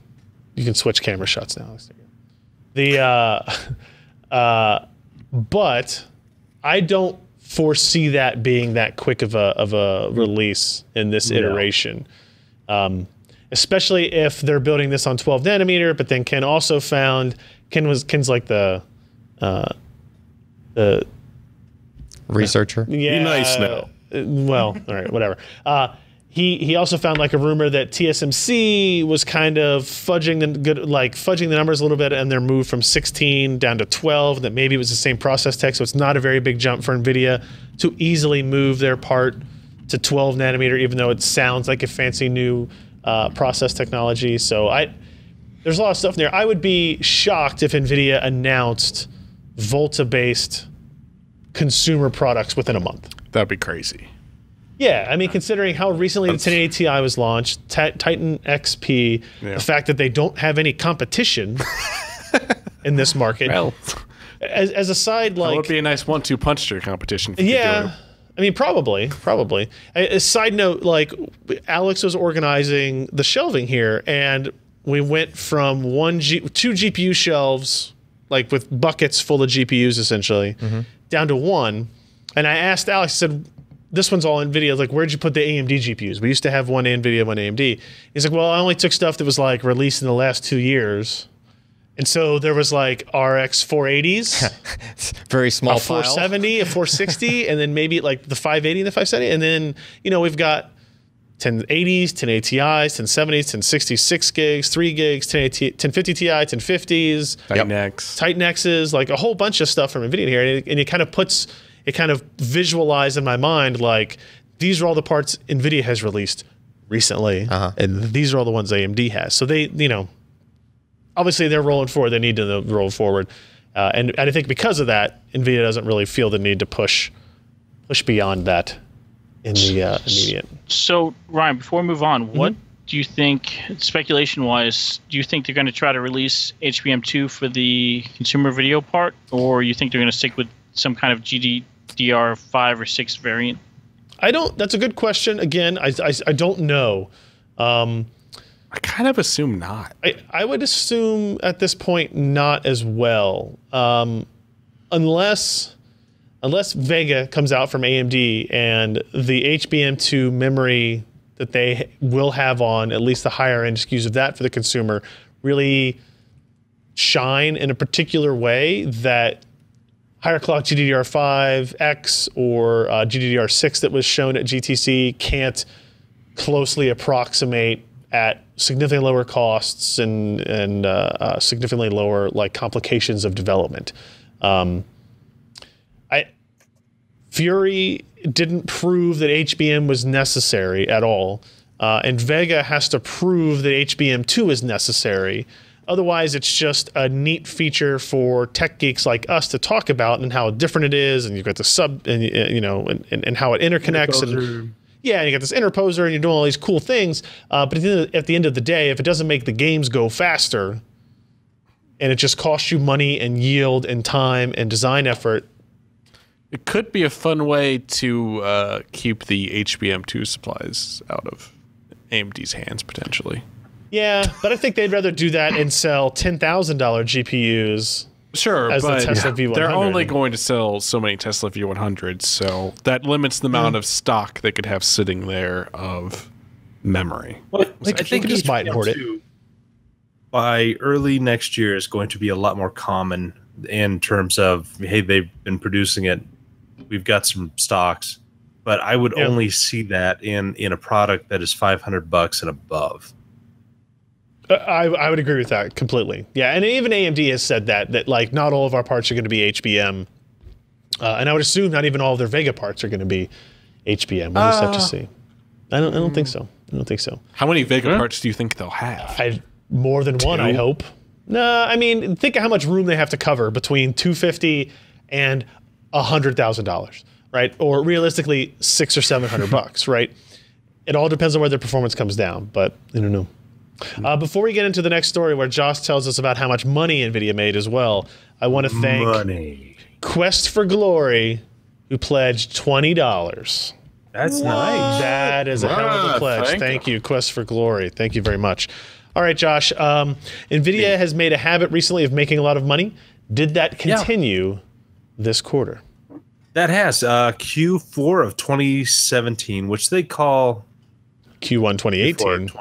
You can switch camera shots now. But I don't foresee that being that quick of a release in this iteration. Especially if they're building this on 12 nanometer, but then Ken's like the researcher. Yeah. Be nice now. Well, all right, whatever. He also found like a rumor that TSMC was kind of fudging the numbers a little bit, and they're moved from 16 down to 12. That maybe it was the same process tech, so it's not a very big jump for Nvidia to easily move their part to 12 nanometer, even though it sounds like a fancy new process technology. So there's a lot of stuff in there. I would be shocked if Nvidia announced Volta-based consumer products within a month. That'd be crazy. Yeah, I mean, considering how recently the 1080 Ti was launched, Titan XP, the fact that they don't have any competition in this market. Well, as a side, like, that would be a nice 1-2 punch to your competition. If you could do it. I mean, probably. A side note, like, Alex was organizing the shelving here, and we went from two GPU shelves, like with buckets full of GPUs essentially, down to one. And I asked Alex, I said, this one's all NVIDIA. Like, where'd you put the AMD GPUs? We used to have one NVIDIA, one AMD. He's like, well, I only took stuff that was like released in the last 2 years. And so there was like RX 480s, very small a 470, a 460, and then maybe like the 580 and the 570. And then, we've got 1080s, 1080 Ti's, 1070s, 1060s, 6 gigs, 3 gigs, 1050 Ti, 1050s, Titan X's, like a whole bunch of stuff from NVIDIA here. And it kind of visualized in my mind, like, these are all the parts NVIDIA has released recently, and these are all the ones AMD has. So they, obviously they're rolling forward. They need to roll forward. And I think because of that, NVIDIA doesn't really feel the need to push beyond that in the immediate. So, Ryan, before we move on, what do you think, speculation-wise, do you think they're going to try to release HBM2 for the consumer video part, or you think they're going to stick with some kind of GDDR5 or 6 variant? That's a good question. Again, I don't know. I kind of assume not. I would assume at this point not as well. Unless Vega comes out from AMD and the HBM2 memory that they will have on at least the higher end SKUs of that for the consumer really shine in a particular way that higher clock GDDR5X or GDDR6 that was shown at GTC can't closely approximate at significantly lower costs and significantly lower like complications of development. Fury didn't prove that HBM was necessary at all, and Vega has to prove that HBM2 is necessary. Otherwise, it's just a neat feature for tech geeks like us to talk about and how different it is, and you've got the and how it interconnects. And you get this interposer, and you're doing all these cool things. But at the end of the day, if it doesn't make the games go faster, and it just costs you money and yield and time and design effort, it could be a fun way to keep the HBM2 supplies out of AMD's hands, potentially. Yeah, but I think they'd rather do that and sell $10,000 GPUs. Sure, as but the Tesla V100. They're only going to sell so many Tesla V100s, so that limits the amount of stock they could have sitting there of memory. Well, I think you just might hoard it. By early next year is going to be a lot more common in terms of, hey, they've been producing it, we've got some stocks, but I would only see that in a product that is $500 and above. I would agree with that completely. Yeah, and even AMD has said that like not all of our parts are going to be HBM, and I would assume not even all of their Vega parts are going to be HBM. We'll just have to see. I don't think so. I don't think so. How many Vega parts do you think they'll have? More than one, I hope. No, I mean, think of how much room they have to cover between $250 and $100,000, right? Or realistically, $600 or $700, right? It all depends on where their performance comes down, but I don't know. Before we get into the next story where Josh tells us about how much money NVIDIA made as well, I want to thank Quest for Glory, who pledged $20. That's nice. That is a hell of a pledge. Thank you, Quest for Glory. Thank you very much. All right, Josh. NVIDIA has made a habit recently of making a lot of money. Did that continue this quarter? That has Q4 of 2017, which they call Q1 2018.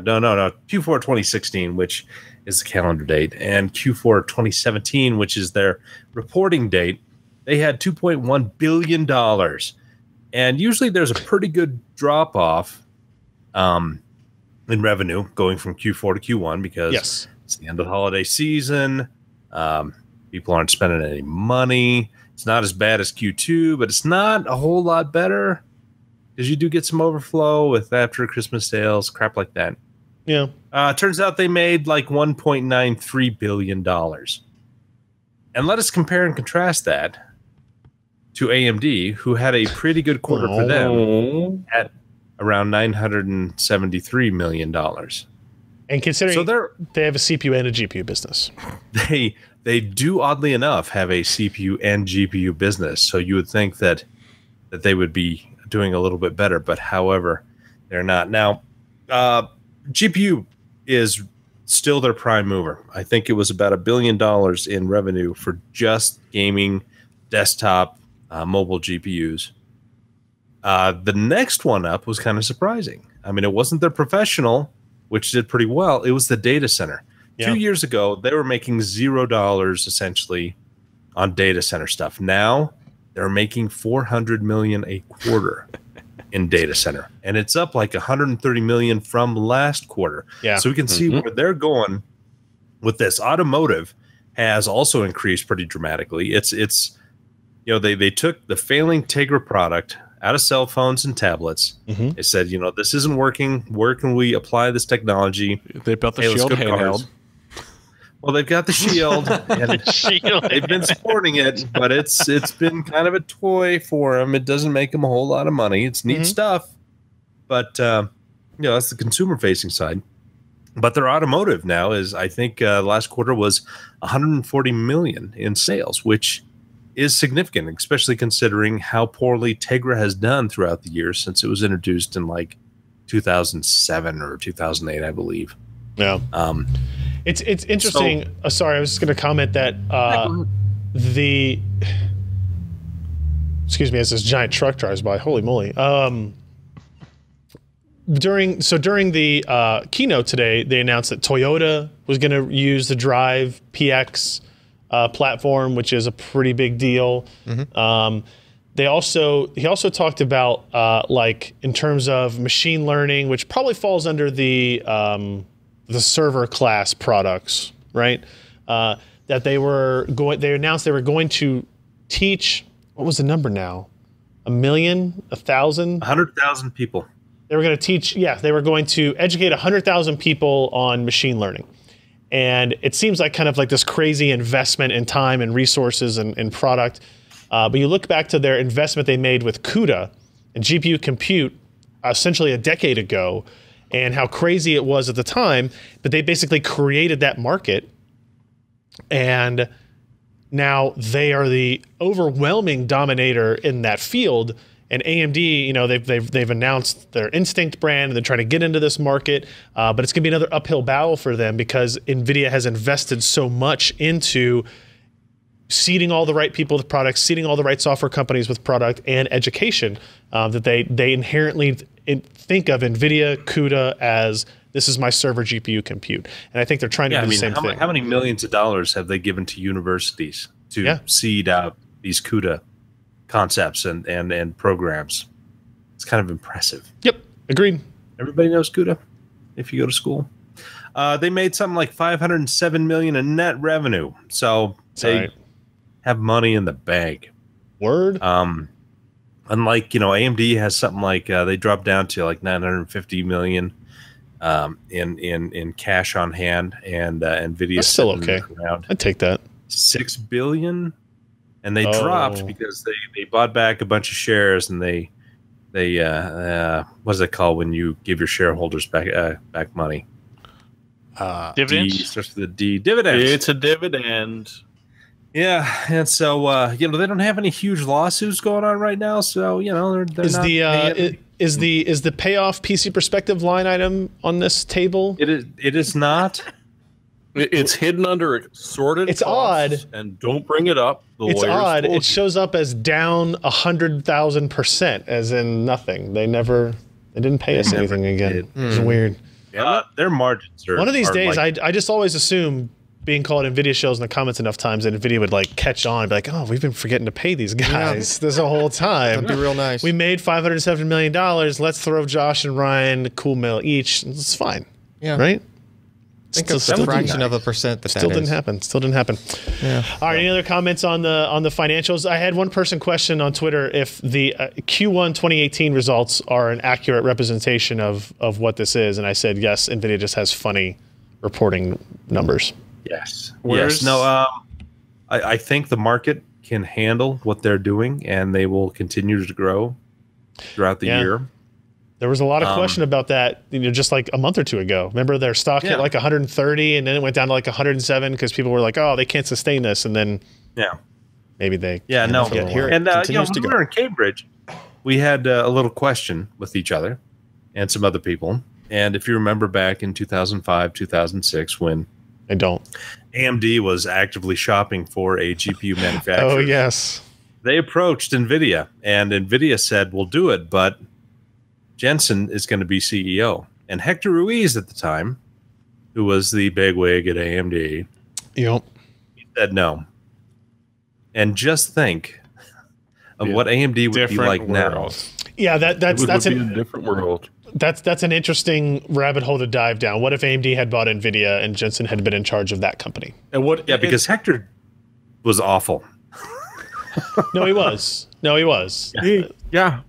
No. Q4 2016, which is the calendar date, and Q4 2017, which is their reporting date. They had $2.1 billion. And usually there's a pretty good drop off in revenue going from Q4 to Q1 because it's the end of the holiday season. People aren't spending any money. It's not as bad as Q2, but it's not a whole lot better because you do get some overflow with after Christmas sales, crap like that. Yeah. Turns out they made like $1.93 billion. And let us compare and contrast that to AMD, who had a pretty good quarter for them at around $973 million. And considering they have a CPU and a GPU business. They do, oddly enough, have a CPU and GPU business. So you would think that they would be doing a little bit better, but however, they're not. Now, GPU is still their prime mover. I think it was about $1 billion in revenue for just gaming, desktop, mobile GPUs. The next one up was kind of surprising. I mean, it wasn't their professional, which did pretty well. It was the data center. 2 years ago, they were making $0 essentially on data center stuff. Now they're making $400 million a quarter in data center, and it's up like $130 million from last quarter. Yeah. So we can see where they're going with this. Automotive has also increased pretty dramatically. It's they took the failing Tegra product out of cell phones and tablets. They said, this isn't working. Where can we apply this technology? They built the Shield handheld. Well, they've got the Shield. And they've been supporting it, but it's been kind of a toy for them. It doesn't make them a whole lot of money. It's neat stuff, but that's the consumer-facing side. But their automotive now is, I think, last quarter was $140 million in sales, which is significant, especially considering how poorly Tegra has done throughout the years since it was introduced in like 2007 or 2008, I believe. Yeah. It's interesting. Sorry, I was just going to comment that excuse me, as this giant truck drives by. Holy moly! During the keynote today, they announced that Toyota was going to use the Drive PX platform, which is a pretty big deal. He also talked about like in terms of machine learning, which probably falls under the server class products, right? That they announced they were going to teach, what was the number now? 1 million, 1,000? 100,000 people. They were going to teach, they were going to educate 100,000 people on machine learning. And it seems like kind of like this crazy investment in time and resources and product. But you look back to their investment they made with CUDA and GPU compute essentially a decade ago, and how crazy it was at the time, but they basically created that market, and now they are the overwhelming dominator in that field. And AMD, they've announced their Instinct brand, and they're trying to get into this market, but it's going to be another uphill battle for them because NVIDIA has invested so much into seeding all the right people with products, seeding all the right software companies with product and education, that they inherently think of NVIDIA CUDA as this is my server GPU compute. And I think they're trying to do the same thing. How many millions of dollars have they given to universities to seed out these CUDA concepts and programs? It's kind of impressive. Yep, agreed. Everybody knows CUDA if you go to school. They made something like $507 million in net revenue. So they have money in the bank. Word. Unlike, AMD has something like they dropped down to like $950 million in cash on hand, and Nvidia that's still okay. I'd take that. $6 billion, and they dropped because they bought back a bunch of shares, and they They what's it called when you give your shareholders back money? Dividends? Starts with the D. Dividends. It's a dividend. Yeah, and so they don't have any huge lawsuits going on right now, so they're Is not the is the payoff PC perspective line item on this table? It is not. It's hidden under assorted. It's costs, odd. and don't bring it up. The It's lawyers odd. told It you. shows up as down 100,000%, as in nothing. They didn't pay us anything again. It's weird. Yeah, their margins are. One of these are days, like, I just always assume being called Nvidia shows in the comments enough times that Nvidia would like catch on and be like, oh, we've been forgetting to pay these guys this whole time. That'd be real nice. We made $570 million. Let's throw Josh and Ryan a cool mil each. It's fine. Yeah. Right? Think of the fraction of a percent that Still that didn't is. happen. Still didn't happen. Yeah. All right. Any other comments on the financials? I had one person question on Twitter if the Q1 2018 results are an accurate representation of what this is, and I said yes. Nvidia just has funny reporting numbers. yes. Where's- Yes. No. I think the market can handle what they're doing, and they will continue to grow throughout the Yeah. year. There was a lot of question about that, just like a month or two ago. Remember, their stock hit like 130, and then it went down to like 107 because people were like, "Oh, they can't sustain this," and then maybe they No. for a here while. it continues to when go. we were in Cambridge, we had a little question with each other and some other people. And if you remember back in 2005, 2006, when I don't. AMD was actively shopping for a GPU manufacturer, Oh yes. they approached NVIDIA, and NVIDIA said, we'll do it, but Jensen is going to be CEO. And Hector Ruiz at the time, who was the bigwig at AMD, Yep. said no. And just think of what AMD would be Different like now. world. Yeah, that's It would be an a different world. that's an interesting rabbit hole to dive down. What if AMD had bought Nvidia and Jensen had been in charge of that company? And what? Yeah, because Hector was awful. No, he was. No, he was. Yeah.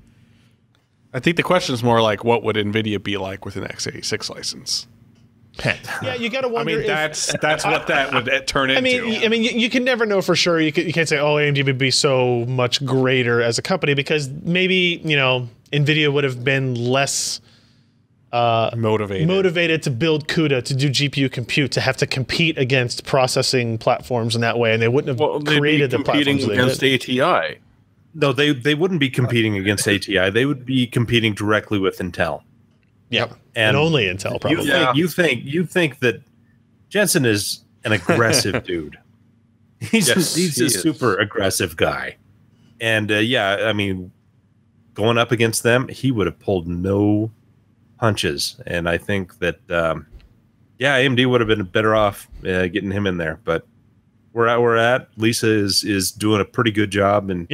I think the question is more like, what would Nvidia be like with an x86 license? Yeah, you got to I wonder. mean, if, that's what that would turn into. I mean, you can never know for sure. You can't say, oh, AMD would be so much greater as a company because maybe Nvidia would have been less motivated to build CUDA, to do GPU compute, to have to compete against processing platforms in that way, and they wouldn't have created the competing platforms against ATI. No, they wouldn't be competing against ATI. They would be competing directly with Intel. Yep, and only Intel probably. You think that Jensen is an aggressive dude. He's a super aggressive guy, and I mean, going up against them, he would have pulled no punches. And I think that AMD would have been better off getting him in there. But where we're at, Lisa is doing a pretty good job and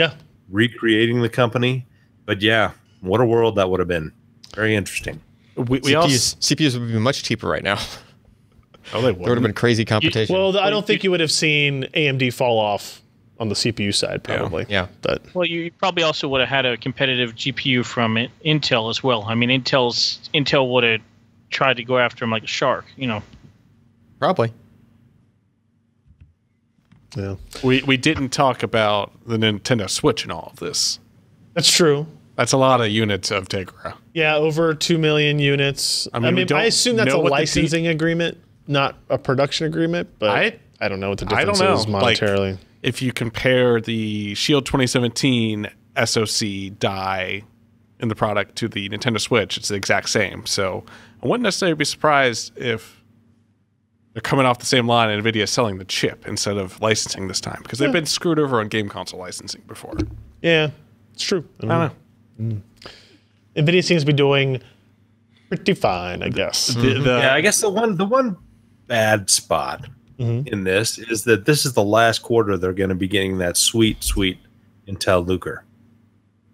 recreating the company. But yeah, what a world that would have been. Very interesting. CPUs would be much cheaper right now. Oh, they There would have been crazy competition. Well, I don't think you would have seen AMD fall off on the CPU side, probably. Yeah. But Well, you probably also would have had a competitive GPU from Intel as well. I mean, Intel would have tried to go after him like a shark, Probably. yeah, we didn't talk about the Nintendo Switch in all of this. that's true. That's a lot of units of Tegra. Yeah, over 2 million units. I we mean, don't I assume that's a know what the licensing agreement, not a production agreement. But I don't know what the I don't difference know. is monetarily. If you compare the Shield 2017 SoC die in the product to the Nintendo Switch, it's the exact same. So I wouldn't necessarily be surprised if they're coming off the same line and NVIDIA is selling the chip instead of licensing this time because they've been screwed over on game console licensing before. Yeah, it's true. I don't know. NVIDIA seems to be doing pretty fine, I guess. I guess the one bad spot in this is that this is the last quarter they're going to be getting that sweet Intel lucre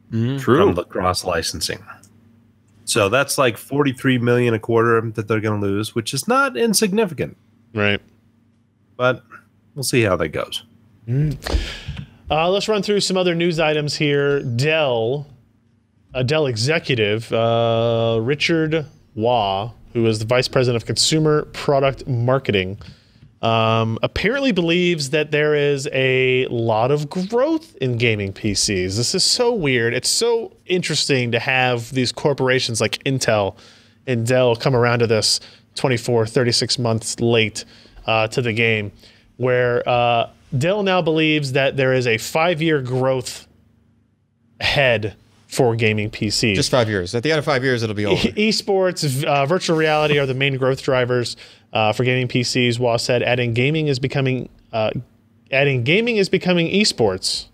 from the cross licensing. So that's like 43 million a quarter that they're going to lose, which is not insignificant. Right. But we'll see how that goes. Let's run through some other news items here. A Dell executive, Richard Waugh, who is the vice president of consumer product marketing, apparently believes that there is a lot of growth in gaming PCs. This is so weird. It's so interesting to have these corporations like Intel and Dell come around to this 24, 36 months late to the game, where Dell now believes that there is a 5-year growth ahead for gaming PCs. Just 5 years. At the end of 5 years, it'll be over. Esports, virtual reality are the main growth drivers for gaming PCs. Wah said, adding gaming is becoming esports.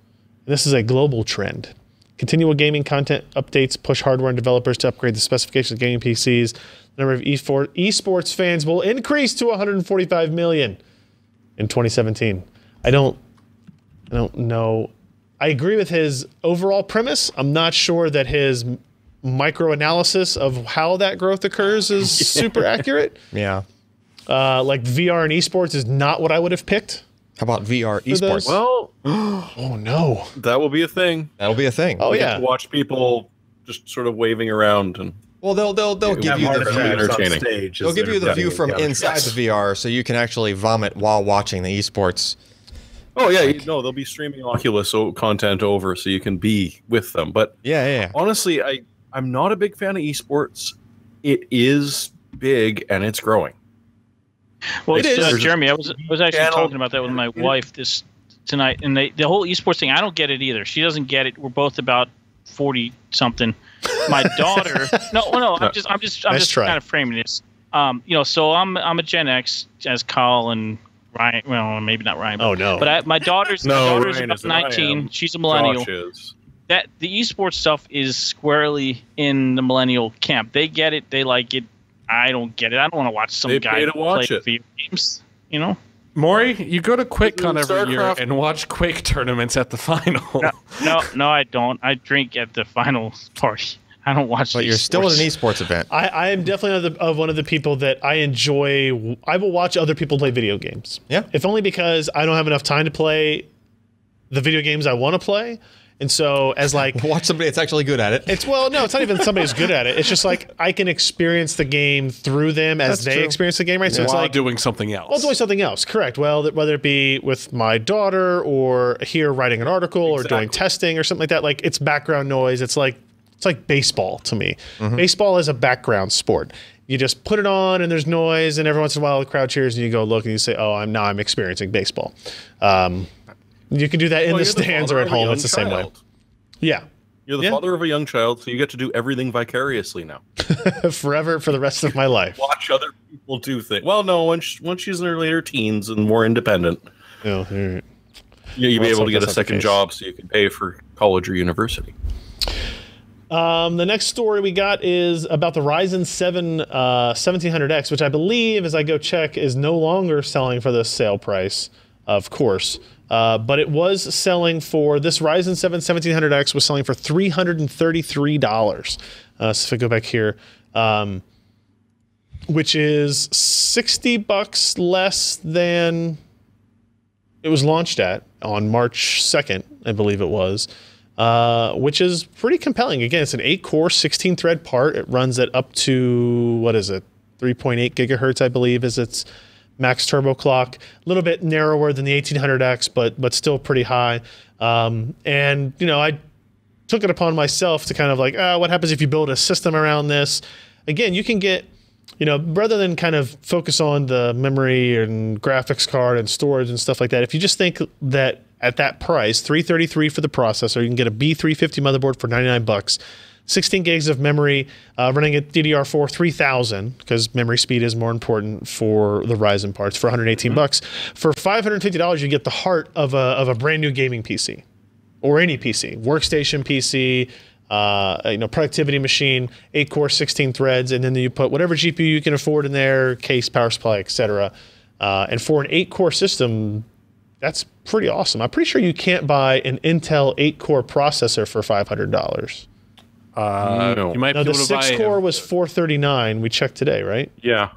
This is a global trend. Continual gaming content updates push hardware and developers to upgrade the specifications of gaming PCs. The number of esports fans will increase to 145 million in 2017. I don't know. I agree with his overall premise. I'm not sure that his micro-analysis of how that growth occurs is super accurate. Yeah. Like VR and esports is not what I would have picked. How about VR esports? Well, oh no, that will be a thing. That'll be a thing. Oh You yeah. get to watch people just sort of waving around and. Well, they'll give you the view. Entertaining. They'll give you the view from inside the VR, so you can actually vomit while watching the esports. Oh yeah, they'll be streaming Oculus content over, so you can be with them. But yeah. Honestly, I'm not a big fan of esports. It is big and it's growing. Well, It is. Jeremy, I was actually talking about that with my wife tonight, and the whole esports thing. I don't get it either. She doesn't get it. We're both about 40 something. My daughter, no, I'm just kind of framing this. So I'm a Gen X, as Kyle and Ryan. Well, maybe not Ryan. Oh no. But my daughter's about 19. She's a millennial. That the esports stuff is squarely in the millennial camp. They get it. They like it. I don't get it. I don't want to watch some guy play video games. Maury, you go to QuakeCon every year and watch Quake tournaments at the final. No, I don't. I drink at the final party. I don't watch. But you're still at an esports event. I am definitely one of the people that I enjoy. I will watch other people play video games. Yeah. If only because I don't have enough time to play the video games I want to play. And so as like watch somebody that's actually good at it. It's it's not even somebody who's good at it. It's just like I can experience the game through them as they experience the game, right? So it's like doing something else. Well, doing something else, correct. Well, whether it be with my daughter or here writing an article or doing testing or something like that, like it's background noise. It's like baseball to me. Baseball is a background sport. You just put it on and there's noise, and every once in a while the crowd cheers and you go look and you say, "Oh, I'm experiencing baseball." You can do that in the stands or at home. It's the same way. Yeah. You're the father of a young child, so you get to do everything vicariously now. Forever, for the rest of my life. Watch other people do things. Well, no, once she's in her later teens and more independent, you'll be able to get a second job so you can pay for college or university. The next story we got is about the Ryzen 7 1700X, which I believe, as I go check, is no longer selling for the sale price, of course. But it was selling for, this Ryzen 7 1700X was selling for $333. So if I go back here, which is $60 less than it was launched at on March 2nd, I believe it was, which is pretty compelling. Again, it's an 8-core, 16-thread part. It runs at up to, what is it, 3.8 gigahertz, I believe, is its max turbo clock. A little bit narrower than the 1800X, but still pretty high. And I took it upon myself to kind of like, what happens if you build a system around this? Again, you can get, rather than kind of focus on the memory and graphics card and storage and stuff like that, if you just think that at that price, $333 for the processor, you can get a B350 motherboard for $99. 16 gigs of memory, running at DDR4 3000, because memory speed is more important for the Ryzen parts, for $118. For $550, you get the heart of a brand new gaming PC, or any PC, workstation PC, productivity machine, 8-core, 16 threads, and then you put whatever GPU you can afford in there, case, power supply, etc. And for an 8-core system, that's pretty awesome. I'm pretty sure you can't buy an Intel 8-core processor for $500. No. You might be the able to buy 6-core was $439. We checked today, right? Yeah.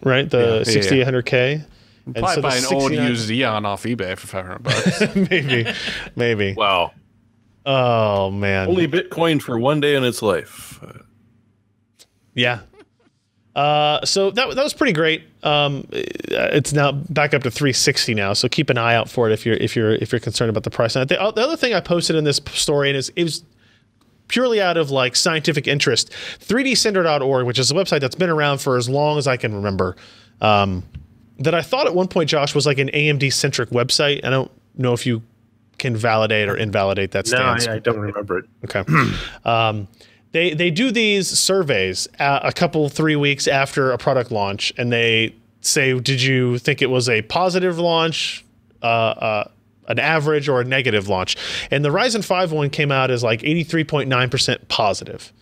Right, the 6800K. Probably buy an old used Xeon off eBay for $500. maybe. Wow. Oh man. Only Bitcoin for one day in its life. Yeah. So that was pretty great. It's now back up to 360 now, so keep an eye out for it if you're concerned about the price. And the other thing I posted in this story, and it was purely out of like scientific interest, 3dcenter.org, which is a website that's been around for as long as I can remember, that I thought at one point, Josh, was like an AMD-centric website. I don't know if you can validate or invalidate that stance. No, I don't remember it. Okay. They do these surveys a couple 3 weeks after a product launch, and they say, did you think it was a positive launch, an average, or a negative launch? And the Ryzen 5 one came out as like 83.9% positive.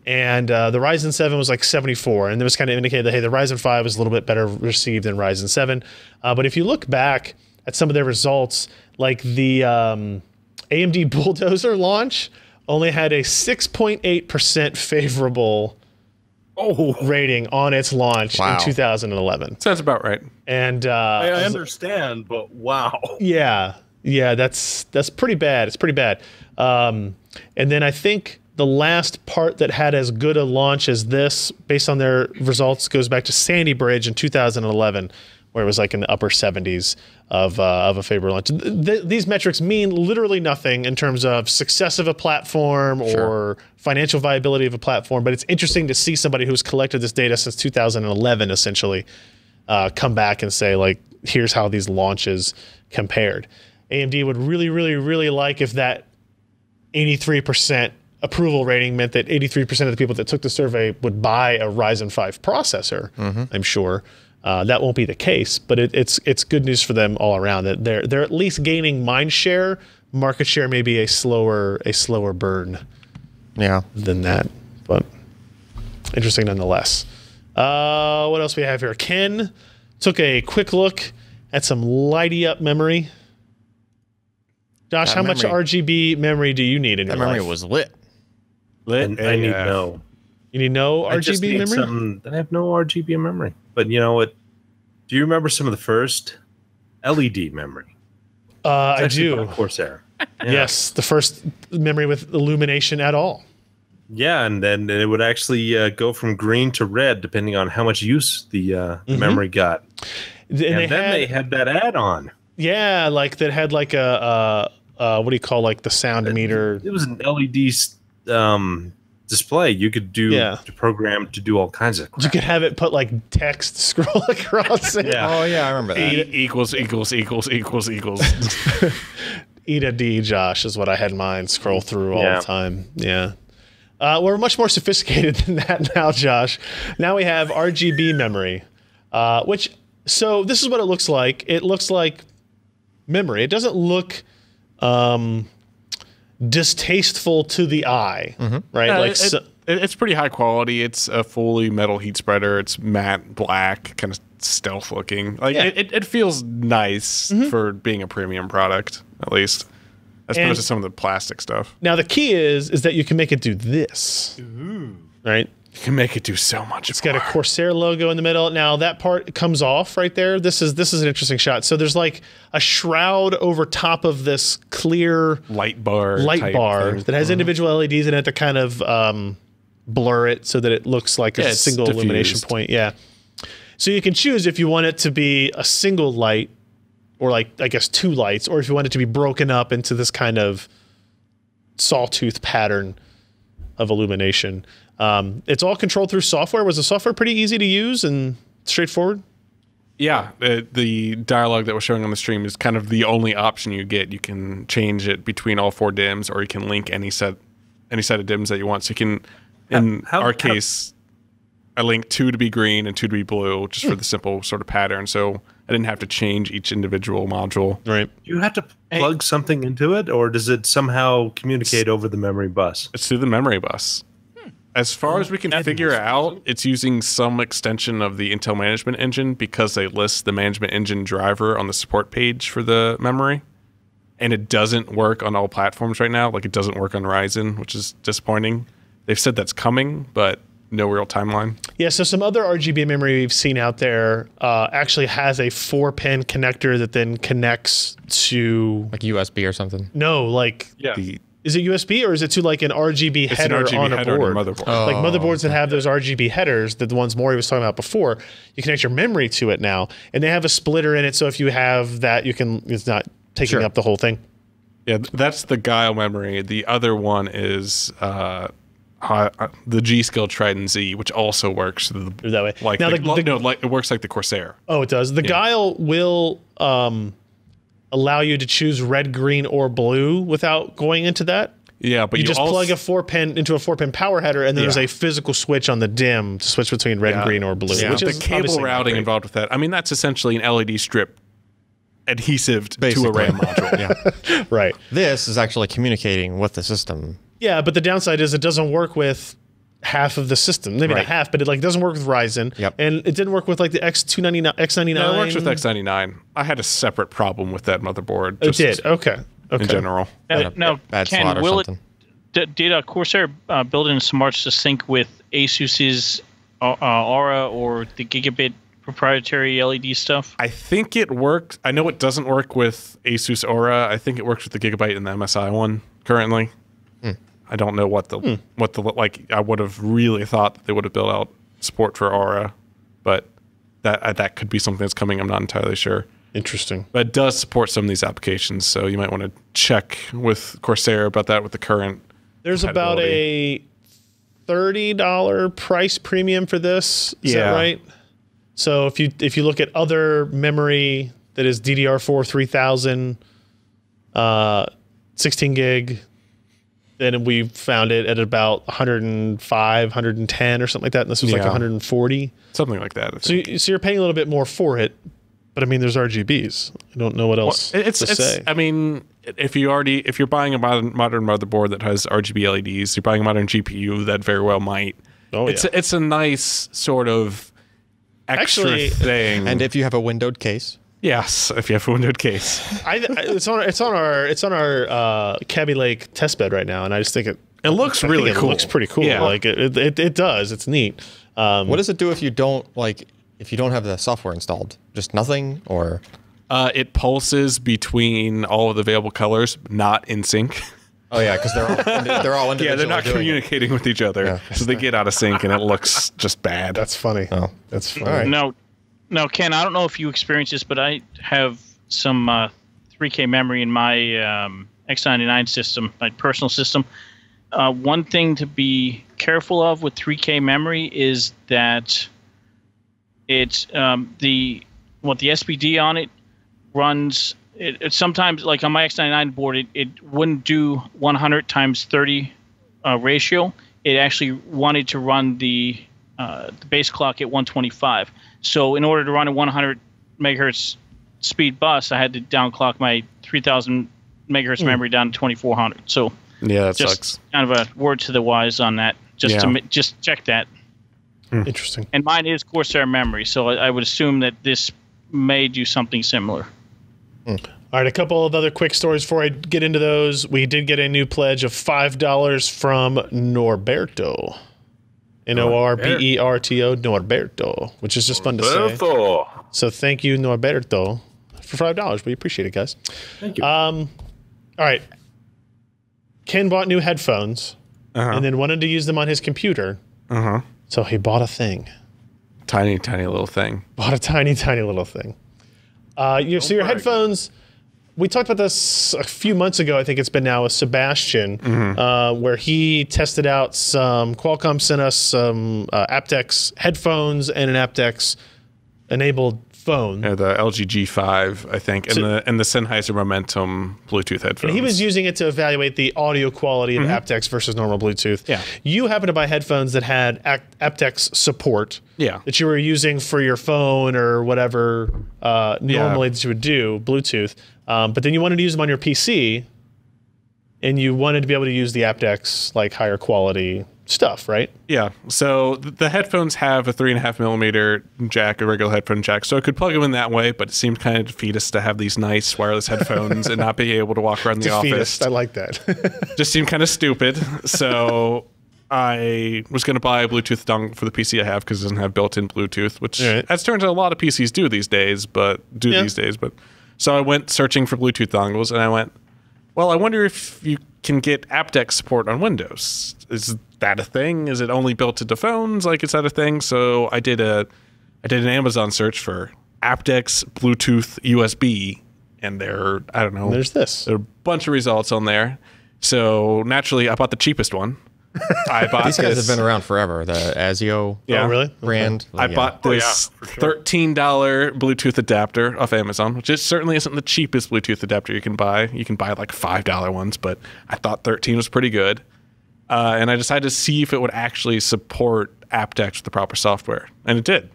And the Ryzen 7 was like 74, and it was kind of indicated that, hey, the Ryzen 5 was a little bit better received than Ryzen 7. But if you look back at some of their results, like the AMD Bulldozer launch only had a 6.8% favorable rating on its launch in 2011. Sounds about right. And I understand, but wow. Yeah, that's pretty bad. It's pretty bad. And then I think the last part that had as good a launch as this, based on their results, goes back to Sandy Bridge in 2011, where it was like in the upper 70s of a favorable launch. These metrics mean literally nothing in terms of success of a platform or financial viability of a platform, but it's interesting to see somebody who's collected this data since 2011, essentially, come back and say, like, here's how these launches compared. AMD would really, really, really like if that 83% approval rating meant that 83% of the people that took the survey would buy a Ryzen 5 processor, I'm sure. That won't be the case, but it's good news for them all around. That they're at least gaining mind share. Market share may be a slower burn. Than that, but interesting nonetheless. What else we have here? Ken took a quick look at some lighty up memory. Josh, how much RGB memory do you need in your life? That memory was lit. I need no. You need no RGB memory? I have no RGB memory. But you know what? Do you remember some of the first LED memory? I do. Corsair. Yeah. Yes, the first memory with illumination at all. Yeah, and then it would actually go from green to red depending on how much use the memory got. And they had that add-on. Yeah, like that had like a what do you call like the sound meter? It was an LED display. You could do to program to do all kinds of crap. You could have it put like text scroll across it. Oh yeah, I remember that. Equals. Eat a D, Josh, is what I had in mind. Scroll through all the time. Yeah. We're much more sophisticated than that now, Josh. Now we have RGB memory, so this is what it looks like. It looks like memory. It doesn't look distasteful to the eye, right? It's pretty high quality. It's a fully metal heat spreader. It's matte black, kind of stealth looking. Like it feels nice for being a premium product, at least, as opposed to some of the plastic stuff. Now the key is that you can make it do this, right? You can make it do so much. It's got a Corsair logo in the middle. Now that part comes off right there. This is an interesting shot. So there's like a shroud over top of this clear light bar that has individual LEDs in it to kind of blur it so that it looks like a single illumination point. Yeah. So you can choose if you want it to be a single light, or like I guess two lights, or if you want it to be broken up into this kind of sawtooth pattern of illumination. It's all controlled through software. Was the software pretty easy to use and straightforward? Yeah, the dialogue that we're showing on the stream is kind of the only option you get. You can change it between all 4 DIMMs, or you can link any set of DIMMs that you want. So you can, in our case, I linked 2 to be green and 2 to be blue, just for the simple sort of pattern. So I didn't have to change each individual module. Right. You have to plug something into it, or does it somehow communicate over the memory bus? It's through the memory bus. As far as we can figure out, it's using some extension of the Intel Management Engine, because they list the Management Engine driver on the support page for the memory. And it doesn't work on all platforms right now. Like, it doesn't work on Ryzen, which is disappointing. They've said that's coming, but no real timeline. Yeah, so some other RGB memory we've seen out there actually has a 4-pin connector that then connects to... like USB or something? No, like... Yeah. Is it USB or is it to like an RGB It's header an RGB on a header board? on a motherboard. Like motherboards that have those RGB headers, the ones Maury was talking about before, you connect your memory to it now, and they have a splitter in it. So if you have that, you can. It's not taking up the whole thing. Yeah, that's the Guile memory. The other one is the G-Skill Trident Z, which also works that way. Like now, like it works like the Corsair. Oh, it does. The Guile will allow you to choose red, green, or blue without going into that. Yeah, but you just also plug a 4-pin into a 4-pin power header, and then there's a physical switch on the DIMM to switch between red, green, or blue. Yeah, which the is cable routing involved with that. I mean, that's essentially an LED strip adhesive to a RAM module. Right. This is actually communicating with the system. Yeah, but the downside is it doesn't work with half of the system. Maybe not half, but it like doesn't work with Ryzen. Yep. And it didn't work with like the X99. No, it works with X99. I had a separate problem with that motherboard. It did. Okay. In general. Now, bad Ken, slot or will something. did Corsair build in smarts to sync with Asus's Aura or the Gigabit proprietary LED stuff? I think it works. I know it doesn't work with Asus Aura. I think it works with the Gigabyte and the MSI one currently. I don't know what the like. I would have really thought that they would have built out support for Aura, but that could be something that's coming. I'm not entirely sure. Interesting. But it does support some of these applications, so you might want to check with Corsair about that with the current. There's about a $30 price premium for this. Is that right? So if you look at other memory that is DDR4 3000, 16 gig. Then we found it at about 105, 110 or something like that. And this was like 140. Something like that. So you're paying a little bit more for it. But I mean, there's RGBs. I don't know what else to say. I mean, if you're buying a modern motherboard that has RGB LEDs, you're buying a modern GPU that very well might. Oh, it's a nice sort of extra thing. And if you have a windowed case. Yes, if you have a windowed case. It's on our Cabby Lake test bed right now, and I just think it looks really cool. It looks pretty cool. Yeah. Like it does. It's neat. What does it do if you don't have the software installed? Just nothing, or it pulses between all of the available colors, not in sync. Oh yeah, because they're all individual. Yeah, they're not communicating with each other, so they get out of sync, and it looks just bad. That's funny. Oh, that's funny. All right. No, Ken, I don't know if you experienced this, but I have some 3K memory in my X99 system, my personal system. One thing to be careful of with 3K memory is that it's the SPD on it runs. It sometimes, like on my X99 board, it wouldn't do 100 times 30 ratio. It actually wanted to run the base clock at 125. So in order to run a 100 megahertz speed bus, I had to downclock my 3000 megahertz memory down to 2400. So yeah, that just sucks. Kind of a word to the wise on that. Just check that. Interesting. And mine is Corsair memory, so I would assume that this may do something similar. All right, a couple of other quick stories before I get into those. We did get a new pledge of $5 from Norberto. Norberto, Norberto, which is just fun to say. So thank you, Norberto, for $5. We appreciate it, guys. Thank you. All right. Ken bought new headphones and then wanted to use them on his computer. So he bought a thing. Tiny little thing. Bought a tiny little thing. So your headphones, we talked about this a few months ago, I think it's been now, with Sebastian, where he tested out some, Qualcomm sent us some AptX headphones and an AptX enabled phone. Yeah, the LG G5, I think, and the Sennheiser Momentum Bluetooth headphones. And he was using it to evaluate the audio quality of AptX versus normal Bluetooth. Yeah. You happen to buy headphones that had AptX support. Yeah. That you were using for your phone or whatever normally that you would do, Bluetooth. But then you wanted to use them on your PC, and you wanted to be able to use the AptX, like, higher quality stuff, right? Yeah. So the headphones have a 3.5 millimeter jack, a regular headphone jack, so I could plug them in that way, but it seemed kind of defeatist to have these nice wireless headphones and not be able to walk around the office. I like that. Just seemed kind of stupid. So I was going to buy a Bluetooth dongle for the PC I have because it doesn't have built-in Bluetooth, which, as turns out, a lot of PCs do these days. But so I went searching for Bluetooth dongles, and I went, Well, I wonder if you can get AptX support on Windows. Is that a thing? Is it only built into phones? Like, is that a thing? So I did an Amazon search for AptX Bluetooth USB, and I don't know. There's this. There are a bunch of results on there. So naturally, I bought the cheapest one. I bought These guys have been around forever. The ASIO Oh, really? brand. I bought this $13 Bluetooth adapter off Amazon, which certainly isn't the cheapest Bluetooth adapter you can buy. You can buy like $5 ones, but I thought 13 was pretty good. And I decided to see if it would actually support AptX with the proper software, and it did.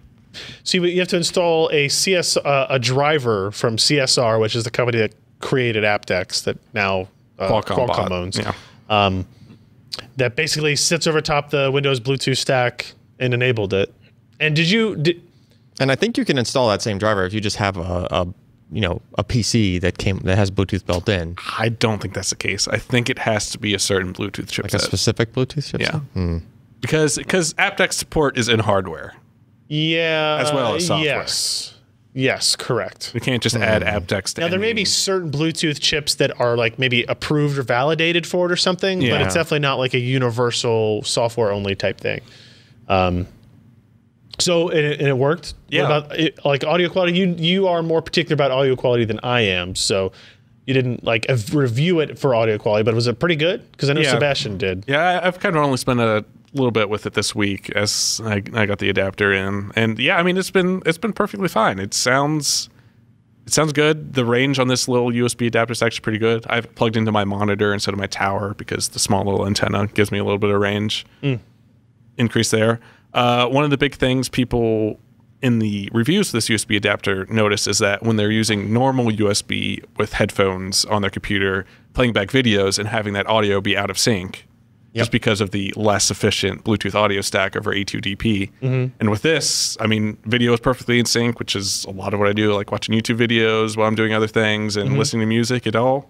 So you have to install a driver from CSR, which is the company that created AptX that now Qualcomm owns. Yeah. That basically sits over top the Windows Bluetooth stack and enabled it. And And I think you can install that same driver if you just have a PC that has Bluetooth built in. I don't think that's the case. I think it has to be a certain Bluetooth chipset. Like a specific Bluetooth chipset? Yeah. Because AptX support is in hardware. Yeah. As well as software. Yes, correct. You can't just add AptX to Now, there may be certain Bluetooth chips that are like maybe approved or validated for it or something, but it's definitely not like a universal software-only type thing. So it worked? Yeah. What about like audio quality? You are more particular about audio quality than I am, so you didn't like review it for audio quality, but was it pretty good? Because I know Sebastian did. Yeah, I've kind of only spent a little bit with it this week as I got the adapter in, and yeah, I mean it's been perfectly fine. It sounds good. The range on this little USB adapter is actually pretty good. I've plugged into my monitor instead of my tower because the small little antenna gives me a little bit of range increase there. One of the big things people in the reviews of this USB adapter notice is that when they're using normal USB with headphones on their computer, playing back videos and having that audio be out of sync, just because of the less efficient Bluetooth audio stack over A2DP. And with this, I mean, video is perfectly in sync, which is a lot of what I do, like watching YouTube videos while I'm doing other things and listening to music. It all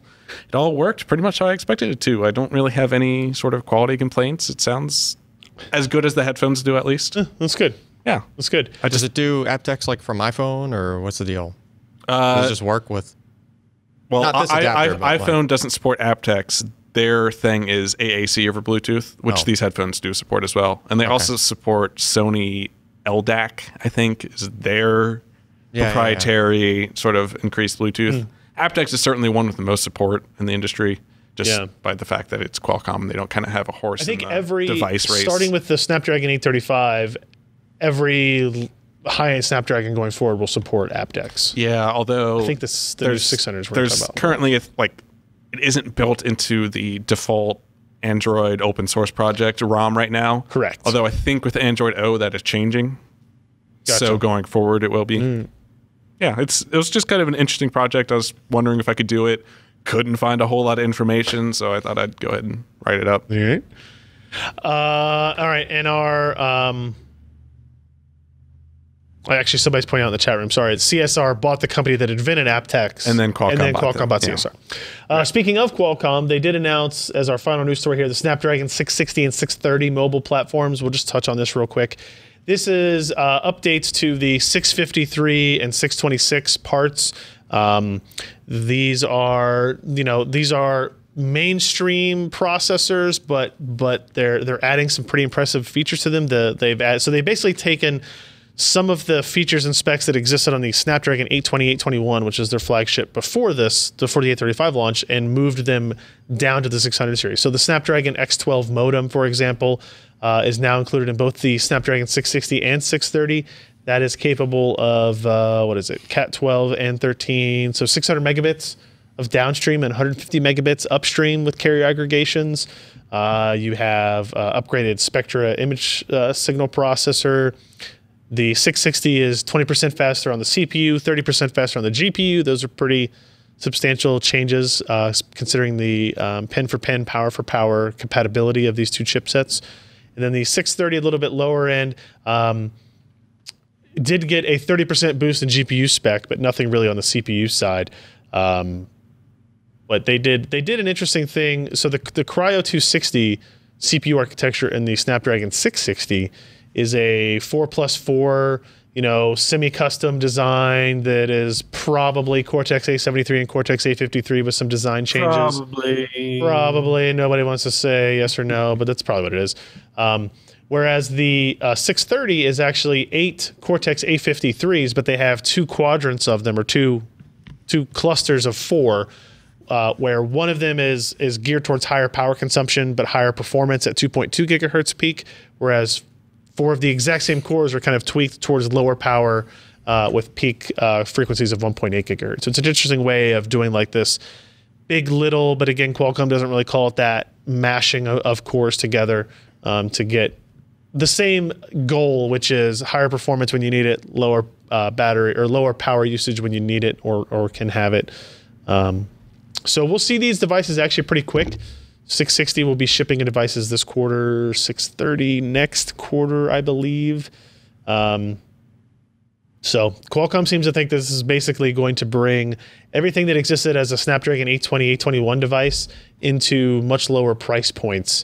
worked pretty much how I expected it to. I don't really have any sort of quality complaints. It sounds as good as the headphones do, at least. That's good. Yeah, that's good. Does it do AptX like from iPhone, or what's the deal? Does it just work with? Well, not this adapter, iPhone doesn't support AptX. Their thing is AAC over Bluetooth, which these headphones do support as well. And they also support Sony LDAC, I think, is their proprietary sort of increased Bluetooth. AptX is certainly one with the most support in the industry, just by the fact that it's Qualcomm and they don't kind of have a horse in the device race. Starting with the Snapdragon 835, every high-end Snapdragon going forward will support AptX. Yeah, although I think the 600s there's currently it isn't built into the default Android open source project ROM right now. Correct. Although I think with Android O that is changing. Gotcha. So going forward it will be. Yeah, it was just kind of an interesting project. I was wondering if I could do it. Couldn't find a whole lot of information, so I thought I'd go ahead and write it up. All right. All right, and our actually, somebody's pointing out in the chat room. Sorry, CSR bought the company that invented AptX, and then Qualcomm bought CSR. Speaking of Qualcomm, they did announce as our final news story here the Snapdragon 660 and 630 mobile platforms. We'll just touch on this real quick. This is updates to the 653 and 626 parts. These are mainstream processors, but they're adding some pretty impressive features to them. So they've basically taken some of the features and specs that existed on the Snapdragon 820, 821, which is their flagship before this, the 4835 launch, and moved them down to the 600 series. So the Snapdragon X12 modem, for example, is now included in both the Snapdragon 660 and 630. That is capable of, Cat 12 and 13, so 600 megabits of downstream and 150 megabits upstream with carrier aggregations. You have upgraded Spectra image signal processor. The 660 is 20% faster on the CPU, 30% faster on the GPU. Those are pretty substantial changes considering the pen-for-pen, power-for-power compatibility of these two chipsets. And then the 630, a little bit lower end, did get a 30% boost in GPU spec, but nothing really on the CPU side. But they did an interesting thing. So the Cryo 260 CPU architecture in the Snapdragon 660 is a 4+4 you know, semi-custom design that is probably Cortex A73 and Cortex A53 with some design changes. Probably. Nobody wants to say yes or no, but that's probably what it is. Whereas the 630 is actually 8 Cortex A53s, but they have 2 quadrants of them, or two clusters of 4, where one of them is geared towards higher power consumption but higher performance at 2.2 gigahertz peak, whereas 4 of the exact same cores are kind of tweaked towards lower power with peak frequencies of 1.8 gigahertz. So it's an interesting way of doing like this big little, but again, Qualcomm doesn't really call it that, mashing of cores together to get the same goal, which is higher performance when you need it, lower battery or lower power usage when you need it or can have it. So we'll see these devices actually pretty quick. 660 will be shipping in devices this quarter, 630 next quarter, I believe. So Qualcomm seems to think this is basically going to bring everything that existed as a Snapdragon 820, 821 device into much lower price points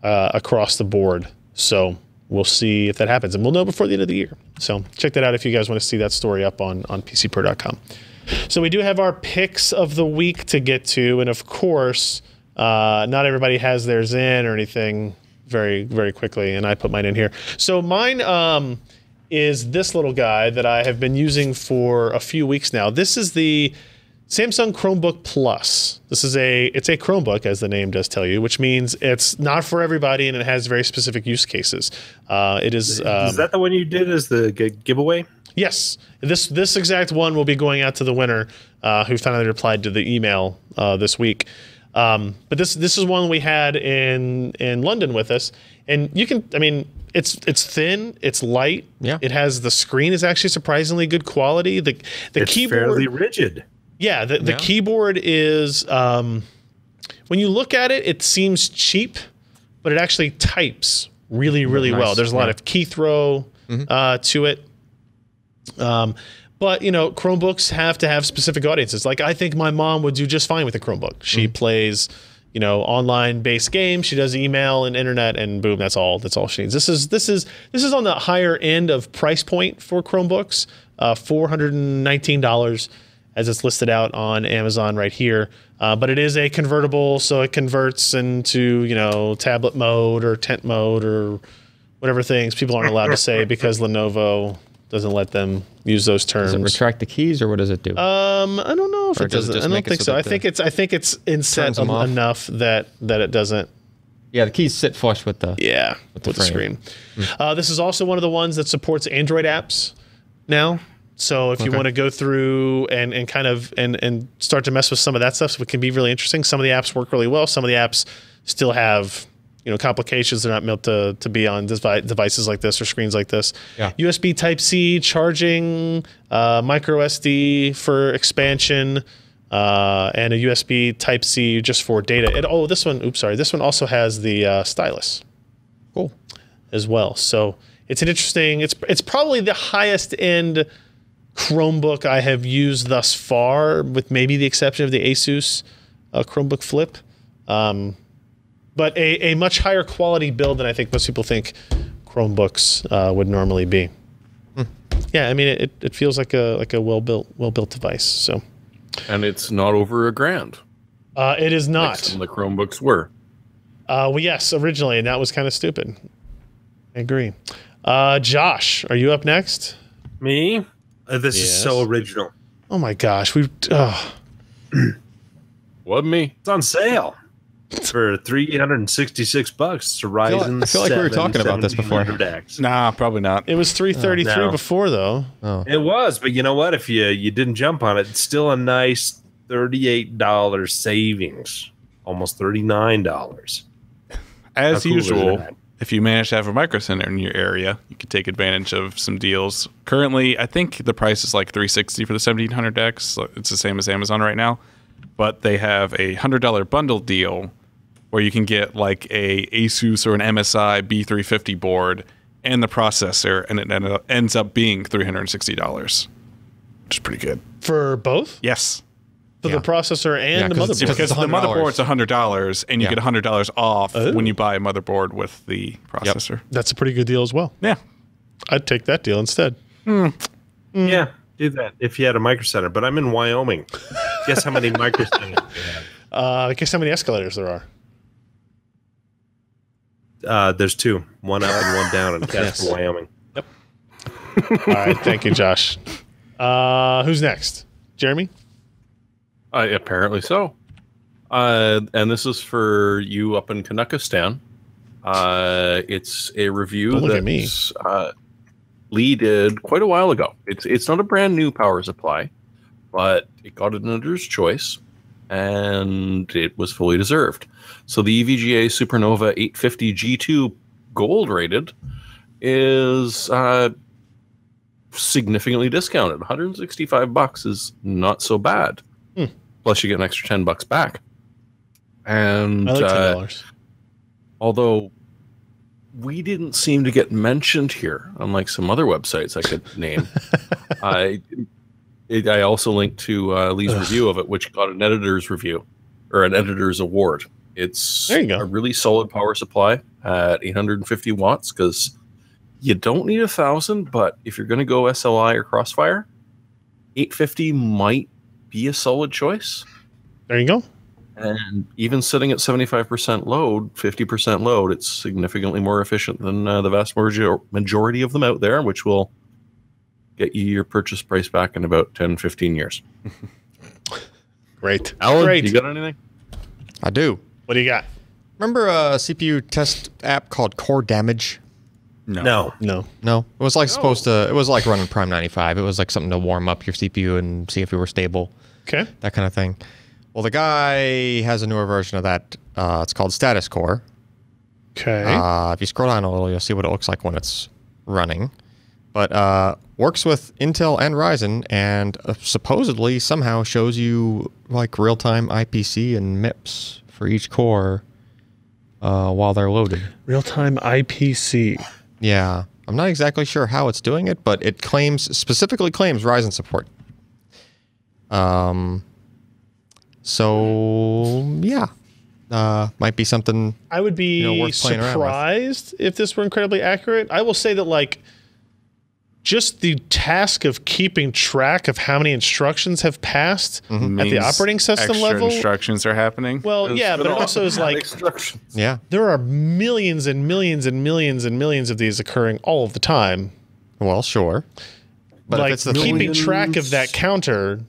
across the board. So we'll see if that happens, and we'll know before the end of the year. So check that out if you guys want to see that story up on PCPro.com. So we do have our picks of the week to get to, and of course, not everybody has theirs in or anything very, very quickly, and I put mine in here. So mine is this little guy that I have been using for a few weeks now. This is the Samsung Chromebook Plus. It's a Chromebook, as the name does tell you, which means it's not for everybody and it has very specific use cases. It is. Is that the one you did as the giveaway? Yes, this exact one will be going out to the winner who finally replied to the email this week. But this is one we had in London with us, and you can, I mean, it's thin, it's light. Yeah. It has, the screen is actually surprisingly good quality. The it's keyboard, fairly rigid. Yeah, the keyboard is, when you look at it, it seems cheap, but it actually types really, really well. There's a lot of key throw to it. But, you know, Chromebooks have to have specific audiences. Like, I think my mom would do just fine with a Chromebook. She plays, you know, online-based games. She does email and internet, and boom, that's all she needs. This is on the higher end of price point for Chromebooks, $419 as it's listed out on Amazon right here. But it is a convertible, so it converts into, you know, tablet mode or tent mode or whatever things people aren't allowed to say because Lenovo doesn't let them use those terms. Does it retract the keys, or what does it do? I don't know if it doesn't. I don't think so. I think it's inset enough that it doesn't. Yeah, the keys sit flush with the with the screen. This is also one of the ones that supports Android apps now. So if you want to go through and kind of and start to mess with some of that stuff, so it can be really interesting. Some of the apps work really well. Some of the apps still have, you know, complications. They're not built to be on devices like this or screens like this. Yeah. USB Type-C charging, micro SD for expansion, and a USB Type-C just for data. This one also has the stylus. Cool. As well. So it's an interesting. It's probably the highest end Chromebook I have used thus far, with maybe the exception of the Asus Chromebook Flip. But a much higher quality build than I think most people think Chromebooks would normally be. Yeah, I mean, it feels like a well built device. So, and it's not over $1,000. It is not. Like some of the Chromebooks were. Well, yes, originally, and that was kind of stupid. I agree. Josh, are you up next? Me? This is so original. Oh my gosh, What me? It's on sale for $366. It's a Ryzen. I feel like we were talking about this before. Nah, probably not. It was $333 before, though. Oh. It was, but you know what? If you didn't jump on it, it's still a nice $38 savings, almost $39. As usual, if you manage to have a Micro Center in your area, you could take advantage of some deals. Currently, I think the price is like $360 for the 1700X. It's the same as Amazon right now, but they have a $100 bundle deal where you can get like a Asus or an MSI B350 board and the processor, and it ends up being $360, which is pretty good. For both? Yes. For the processor and the motherboard? Because the motherboard's $100, and you get $100 off when you buy a motherboard with the processor. That's a pretty good deal as well. Yeah. I'd take that deal instead. Yeah, do that if you had a micro center. But I'm in Wyoming. Guess how many micro centers we have? Guess how many escalators there are? There's two, one up and one down in Casper, Wyoming. Yep. All right, thank you, Josh. Who's next? Jeremy? Apparently so. And this is for you up in Kanukistan. It's a review that Lee did quite a while ago. It's not a brand new power supply, but it got an editor's choice, and it was fully deserved. So the EVGA SuperNOVA 850 G2 Gold rated is significantly discounted. $165 is not so bad. Plus you get an extra $10 back. And I like $10. Although we didn't seem to get mentioned here, unlike some other websites I could name. I also linked to Lee's review of it, which got an editor's review or an editor's award. It's a really solid power supply at 850 watts because you don't need 1,000, but if you're going to go SLI or Crossfire, 850 might be a solid choice. There you go. And even sitting at 75% load, 50% load, it's significantly more efficient than the vast majority of them out there, which will get you your purchase price back in about 10, 15 years. Great. Alan, you got anything? I do. What do you got? Remember a CPU test app called Core Damage? No. It was like supposed to. It was like running Prime 95. It was like something to warm up your CPU and see if it were stable. Okay. That kind of thing. Well, the guy has a newer version of that. It's called Statuscore. Okay. If you scroll down a little, you'll see what it looks like when it's running. But works with Intel and Ryzen, and supposedly somehow shows you like real-time IPC and MIPS for each core while they're loaded. Real-time IPC. Yeah. I'm not exactly sure how it's doing it, but it specifically claims Ryzen support. So yeah, might be something. I would be worth playing around with. surprised if this were incredibly accurate. I will say that like just the task of keeping track of how many instructions have passed at the operating system extra level. Instructions are happening. Well, yeah, but it also is like there are millions and millions and millions and millions of these occurring all of the time. Well, sure, but like if it's the keeping track of that counter.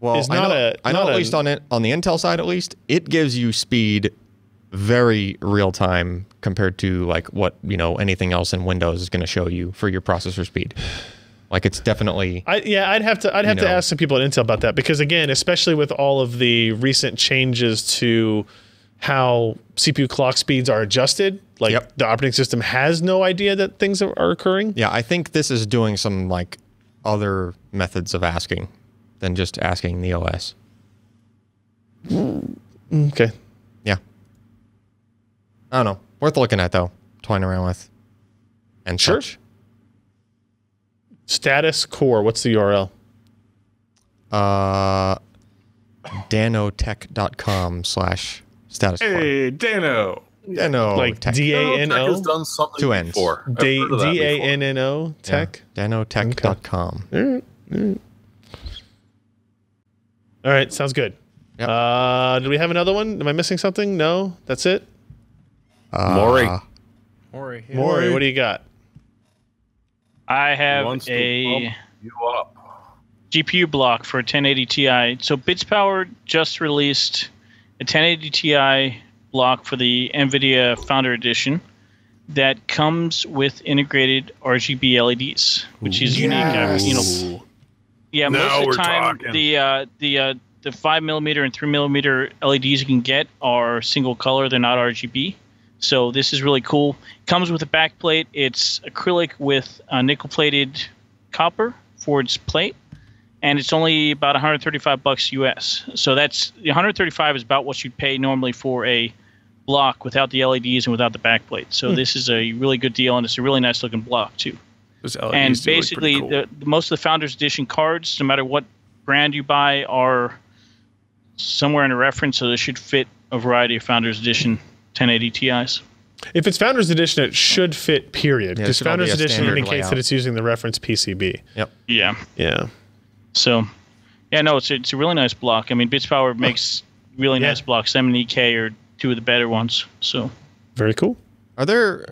Well, I know at least on the Intel side, at least it gives you speed very real time compared to like what anything else in Windows is going to show you for your processor speed. Like it's definitely. I'd have to ask some people at Intel about that because again, especially with all of the recent changes to how CPU clock speeds are adjusted, like the operating system has no idea that things are occurring. Yeah, I think this is doing some like other methods of asking than just asking the OS. Okay. Yeah. I don't know. Worth looking at though. Toying around with. And such. Statuscore. What's the URL? danotech.com/statuscore. Hey, Dano. Dano. Like Tech. DANO? has done something 2 N's. before. I've heard of that before. DANNO Tech? Yeah. danotech.com. All right, sounds good. Yep. Do we have another one? Am I missing something? No? That's it? Maury, Maury, what do you got? I have wants to a bump you up. GPU block for a 1080 Ti. So Bits Power just released a 1080 Ti block for the Nvidia Founder Edition that comes with integrated RGB LEDs, which is unique. Yeah, Now most of we're the time talking. the 5mm and 3mm LEDs you can get are single color; they're not RGB. So this is really cool. Comes with a back plate. It's acrylic with nickel-plated copper for its plate, and it's only about $135 US. So that's the $135 is about what you'd pay normally for a block without the LEDs and without the back plate. So this is a really good deal, and it's a really nice looking block too. And basically, most of the Founders Edition cards, no matter what brand you buy, are somewhere in a reference, so they should fit a variety of Founders Edition 1080 Ti's. If it's Founders Edition, it should fit, period. Yeah, it Because should all be Founders a Edition standard indicates layout. that it's using the reference PCB. Yep. Yeah. Yeah. So, yeah, no, it's a really nice block. I mean, Bits Power makes really Yeah. nice blocks. M and EK are two of the better ones. So, Very cool. Are there,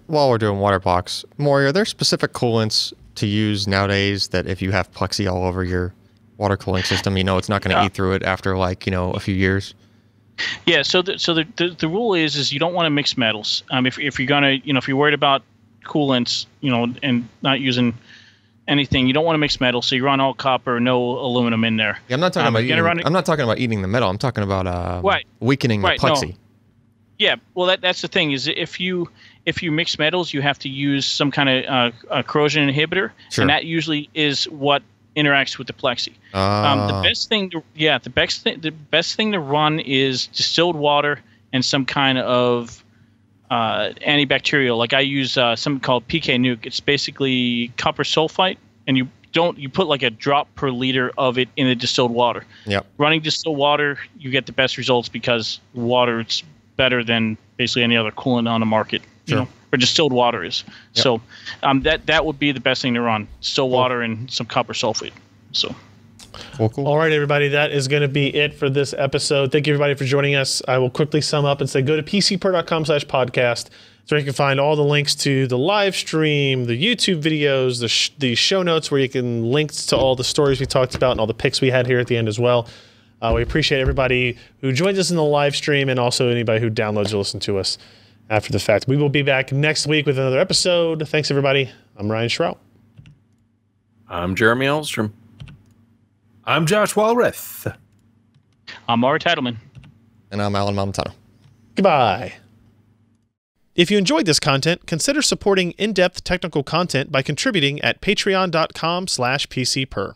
while we're doing water blocks, Maury, are there specific coolants to use nowadays that if you have plexi all over your water cooling system, you know it's not going to eat through it after like, you know, a few years? yeah. So the rule is you don't want to mix metals. If you're gonna, you know, if you're worried about coolants, you know, and not using anything, you don't want to mix metals. So you run all copper, no aluminum in there. Yeah, I'm not talking about you're gonna eating, run it- I'm not talking about eating the metal. I'm talking about Right. weakening Right, the no. plexi. Yeah, well, that's the thing is if you mix metals, you have to use some kind of corrosion inhibitor, Sure. and that usually is what interacts with the plexi. The best thing to run is distilled water and some kind of antibacterial. Like I use something called PK Nuke. It's basically copper sulfite, and you put like a drop per liter of it in the distilled water. Yep. Running distilled water, you get the best results because water it's better than basically any other coolant on the market. Sure. You know, or distilled water is. Yep. So that would be the best thing to run: distilled water and some copper sulfate. So. Cool. All right, everybody, that is going to be it for this episode. Thank you, everybody, for joining us. I will quickly sum up and say go to pcper.com/podcast. So you can find all the links to the live stream, the YouTube videos, the show notes where you can link to all the stories we talked about and all the picks we had here at the end as well. We appreciate everybody who joins us in the live stream and also anybody who downloads or listens to us after the fact. We will be back next week with another episode. Thanks, everybody. I'm Ryan Shrout. I'm Jeremy Elstrom. I'm Josh Walrath. I'm Maury Titleman. And I'm Alan Mamatano. Goodbye. If you enjoyed this content, consider supporting in-depth technical content by contributing at patreon.com/PCPer.